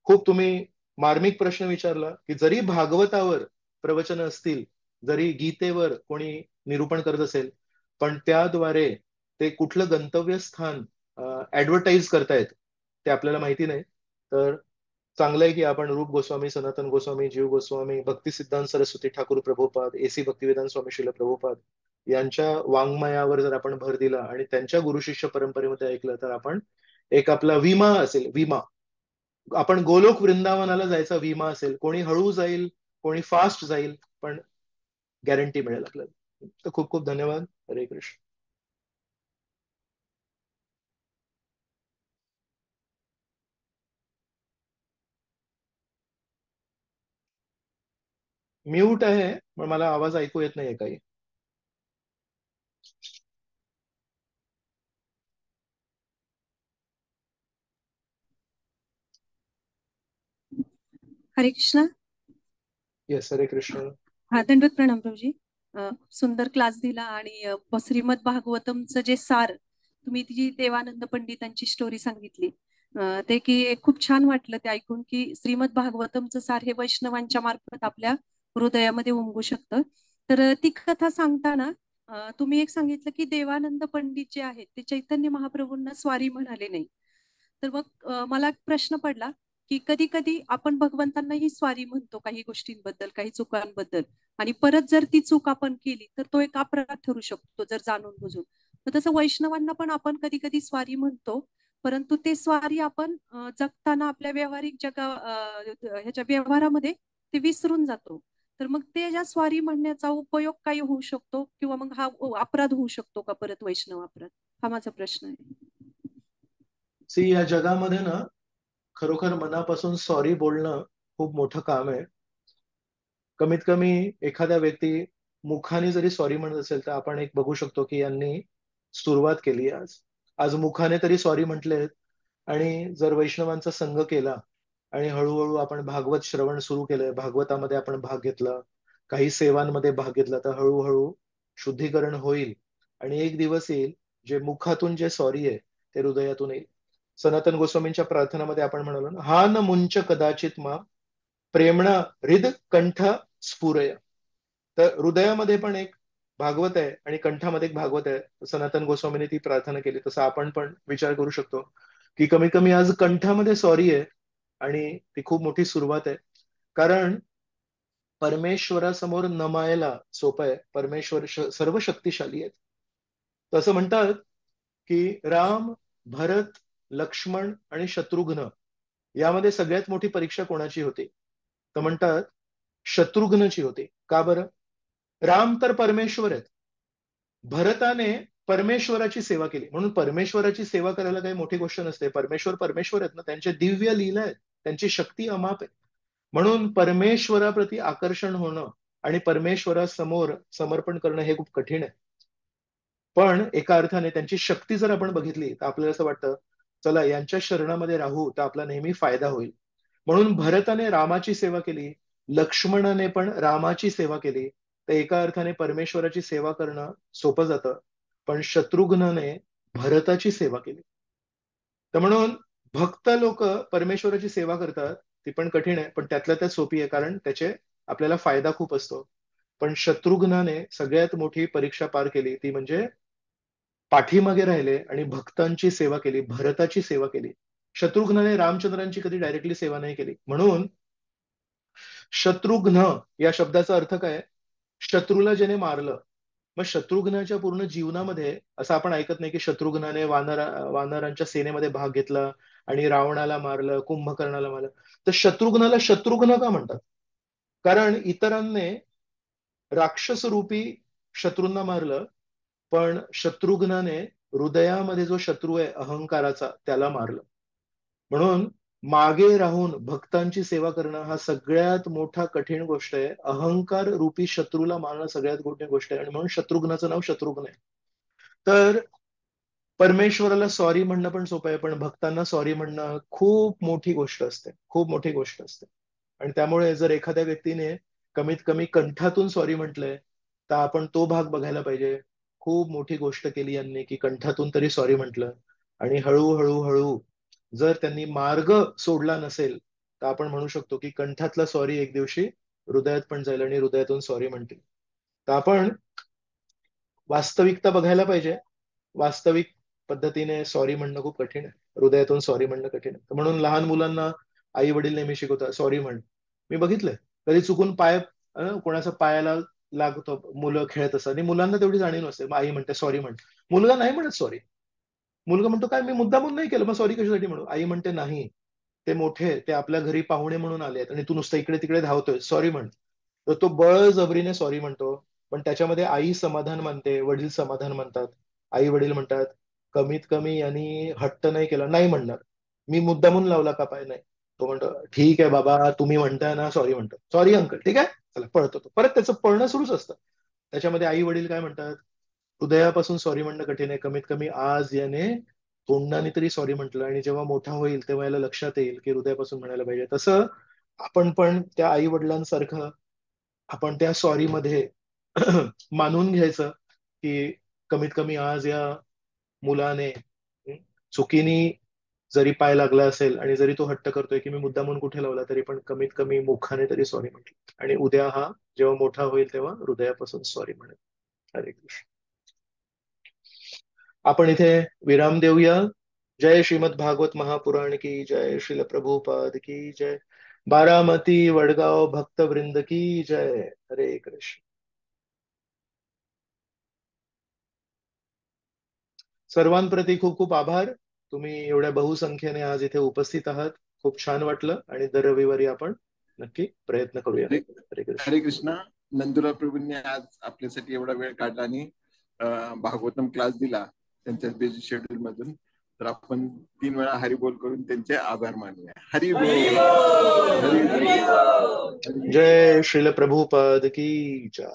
खूप तुम्ही मार्मिक प्रश्न विचारला, की जरी भागवतावर प्रवचन असतील, जरी गीतेवर कोणी निरूपण करत असेल, पण त्याद्वारे ते कुठलं गंतव्यस्थान ऍडव्हर्टाईज करतायत ते आपल्याला माहिती नाही. तर चांगलं आहे की आपण रूप गोस्वामी, सनातन गोस्वामी, जीव गोस्वामी, भक्ती सिद्धांत सरस्वती ठाकूर प्रभुपाद, एसी भक्तिवेदांत स्वामी श्रील प्रभुपाद यांच्या वाङ्मयावर जर आपण भर दिला आणि त्यांच्या गुरु शिष्य परंपरेमध्ये ऐकलं, तर आपण एक आपला विमा असेल, विमा. आपण गोलोक वृंदावनाला जायचा विमा असेल. कोणी हळू जाईल, कोणी फास्ट जाईल, पण गॅरंटी मिळेल आपल्याला. तर खूप खूप धन्यवाद. हरे कृष्ण. म्यूट आहे, पण मला आवाज ऐकू येत नाहीये काही. हरे कृष्ण. येस, हरे कृष्ण. हा, दंडवत प्रणाम प्रभूजी. सुंदर क्लास दिला आणि श्रीमद भागवतमचं जे सार तुम्ही जी देवानंद पंडितांची स्टोरी सांगितली, ते की खूप छान वाटलं ते ऐकून, की श्रीमद भागवतमचं सार हे वैष्णवांच्या मार्फत आपल्या हृदयामध्ये उमगू शकतं. तर ती कथा सांगताना तुम्ही एक सांगितलं की देवानंद पंडित जे आहेत ते चैतन्य महाप्रभूंना स्वारी म्हणाले नाही. तर मग मला एक प्रश्न पडला की कधी कधी आपण भगवंतांना ही स्वारी म्हणतो काही गोष्टींबद्दल, काही चुकांबद्दल, आणि परत जर ती चूक आपण केली तर तो एक अपराध ठरू शकतो जर जाणून बुजून. तर तसं वैष्णवांना पण आपण कधी कधी स्वारी म्हणतो, परंतु ते स्वारी आपण जगताना आपल्या व्यावहारिक ह्याच्या व्यवहारामध्ये ते विसरून जातो. तर मग ते ज्या स्वारी म्हणण्याचा उपयोग काही होऊ शकतो किंवा मग हा अपराध होऊ शकतो का परत, वैष्णव अपराध? हा माझा प्रश्न आहे. सी, या जगामध्ये ना खरोखर मनापासून सॉरी बोलणं खूप मोठं काम आहे. कमीत कमी एखाद्या व्यक्ती मुखाने जरी सॉरी म्हणत असेल, तर आपण एक बघू शकतो की यांनी सुरुवात केली. आज आज मुखाने तरी सॉरी म्हटलेत. आणि जर वैष्णवांचा संघ केला आणि हळूहळू आपण भागवत श्रवण सुरू केलंय, भागवतामध्ये आपण भाग घेतला, काही सेवांमध्ये भाग घेतला, तर हळूहळू शुद्धीकरण होईल. आणि एक दिवस येईल जे मुखातून जे सॉरी आहे ते हृदयातून येईल. सनातन गोस्वामींच्या प्रार्थनामध्ये आपण म्हणालो ना, हा न मुंच कदाचित मा प्रेमणा हृद कंठ स्फुरय. तर हृदयामध्ये पण एक भागवत आहे आणि कंठामध्ये एक भागवत आहे. सनातन गोस्वामीने ती प्रार्थना केली, तसं आपण पण विचार करू शकतो की कमी कमी आज कंठामध्ये सॉरी आहे आणि ती खूप मोठी सुरुवात आहे. कारण परमेश्वरासमोर नमायला सोपं आहे. परमेश्वर सर्व शक्तिशाली आहेत. तसं म्हणतात की राम, भरत, लक्ष्मण आणि शत्रुघ्न यामध्ये सगळ्यात मोठी परीक्षा कोणाची होती? तर म्हणतात शत्रुघ्नची होती. का बरं? राम तर परमेश्वर आहेत. भरताने परमेश्वराची सेवा केली, म्हणून परमेश्वराची सेवा करायला काही मोठी गोष्ट नसते. परमेश्वर परमेश्वर आहेत ना, त्यांच्या दिव्य लीला आहेत, त्यांची शक्ती अमाप आहे. म्हणून परमेश्वराप्रती आकर्षण होणं आणि परमेश्वरासमोर समर्पण करणं हे खूप कठीण आहे. पण एका अर्थाने त्यांची शक्ती जर आपण बघितली तर आपल्याला असं वाटतं, चला यांच्या शरणामध्ये राहू तर आपला नेहमी फायदा होईल. म्हणून भरताने रामाची सेवा केली, लक्ष्मणाने पण रामाची सेवा केली. तर एका अर्थाने परमेश्वराची सेवा करणं सोपं जातं. पण शत्रुघ्नने भरताची सेवा केली. तर म्हणून भक्त लोक परमेश्वराची सेवा करतात, ती पण कठीण आहे, पण त्यातल्या त्यात सोपी आहे, कारण त्याचे आपल्याला फायदा खूप असतो. पण शत्रुघ्नाने सगळ्यात मोठी परीक्षा पार केली, ती म्हणजे पाठीमागे राहिले आणि भक्तांची सेवा केली, भरताची सेवा केली. शत्रुघ्नाने रामचंद्रांची कधी डायरेक्टली सेवा नाही केली. म्हणून शत्रुघ्न या शब्दाचा अर्थ काय? शत्रूला ज्याने मारलं. मग शत्रुघ्नाच्या पूर्ण जीवनामध्ये असं आपण ऐकत नाही की शत्रुघ्नाने वानरांच्या सेनेमध्ये भाग घेतला आणि रावणाला मारलं, कुंभकर्णाला मारलं. तर शत्रुघ्नाला शत्रुघ्न का म्हणतात? कारण इतरांनी राक्षस रूपी शत्रूंना मारलं, पण शत्रुघ्नाने हृदयामध्ये जो शत्रू आहे अहंकाराचा त्याला मारलं. म्हणून मागे राहून भक्तांची सेवा करणं हा सगळ्यात मोठा कठीण गोष्ट आहे. अहंकार रूपी शत्रूला मारणं सगळ्यात मोठी गोष्ट आहे. आणि म्हणून शत्रुघ्नाचं नाव शत्रुघ्न आहे. तर परमेश्वराला सॉरी म्हणणं पण सोपं आहे, पण भक्तांना सॉरी म्हणणं खूप मोठी गोष्ट असते, खूप मोठी गोष्ट असते. आणि त्यामुळे जर एखाद्या व्यक्तीने कमीत कमी कंठातून सॉरी म्हटलंय, तर आपण तो भाग बघायला पाहिजे. खूप मोठी गोष्ट केली यांनी की कंठातून तरी सॉरी म्हटलं. आणि हळूहळू हळू जर त्यांनी मार्ग सोडला नसेल तर आपण म्हणू शकतो की कंठातला सॉरी एक दिवशी हृदयात पण जाईल आणि हृदयातून सॉरी म्हणतील. तर आपण वास्तविकता बघायला पाहिजे. वास्तविक पद्धतीने सॉरी म्हणणं खूप कठीण आहे. हृदयातून सॉरी म्हणणं कठीण आहे. म्हणून लहान मुलांना आई वडील नेहमी शिकवतात सॉरी म्हण. मी बघितलंय कधी चुकून पाय कोणाचा पायाला लागतो, मुलं खेळत असतात आणि मुलांना तेवढी जाणीव नसते. मग आई म्हणते सॉरी म्हण. मुलगा नाही म्हणत सॉरी. मुलगा म्हणतो काय मी मुद्दामून नाही केलं, मग सॉरी कशासाठी म्हणू. आई म्हणते नाही, ते मोठे, ते आपल्या घरी पाहुणे म्हणून आले आहेत आणि तू नुसतं इकडे तिकडे धावतोय, सॉरी म्हण. तर तो बळजबरीने सॉरी म्हणतो. पण त्याच्यामध्ये आई समाधान मानते, वडील समाधान मानतात. आई वडील म्हणतात कमीत कमी यांनी हट्ट नाही केला, नाही म्हणणार, मी मुद्दामून लावला का पाय, नाही. तो म्हणतो ठीक आहे बाबा तुम्ही म्हणताय ना, सॉरी म्हणतो, सॉरी अंकल, ठीक आहे चला पळतो. तो परत त्याचं पळणं सुरूच असतं. त्याच्यामध्ये आई वडील काय म्हणतात, हृदयापासून सॉरी म्हणणं कठीण आहे, कमीत कमी आज याने तोंडाने तरी सॉरी म्हटलं आणि जेव्हा मोठा होईल तेव्हा याला लक्षात येईल की हृदयापासून म्हणायला पाहिजे. तसं आपण पण त्या आई वडिलांसारखं आपण त्या सॉरी मध्ये मानून घ्यायचं की कमीत कमी आज या मुलाने चुकीने जरी पाय लागला असेल आणि जरी तो हट्ट करतोय की मी मुद्दामून कुठे लावला, तरी पण कमीत कमी मुखाने तरी सॉरी म्हटलं आणि उद्या हा जेव्हा मोठा होईल तेव्हा हृदयापासून सॉरी म्हणेल. हरे कृष्ण. आपण इथे विराम देऊया. जय श्रीमद भागवत महापुराण की जय, श्रील प्रभुपाद की जय, बारामती वडगाव भक्त वृंद की जय. हरे कृष्ण. सर्वांप्रती खूप खूप आभार. तुम्ही एवढ्या बहुसंख्येने आज इथे उपस्थित आहात. खूप छान वाटलं आणि दर रविवारी आपण नक्की प्रयत्न करूया. हरे कृष्ण. हरे कृष्णा. नंदुराव प्रभूंनी आज आपल्यासाठी एवढा वेळ काढला आणि भागवतम क्लास दिला त्यांच्या बिझी शेड्यूल मधून. तर आपण 3 वेळा हरिबोल करून त्यांचे आभार मानूया. हरी बोल. जय श्रील प्रभुपाद की जय.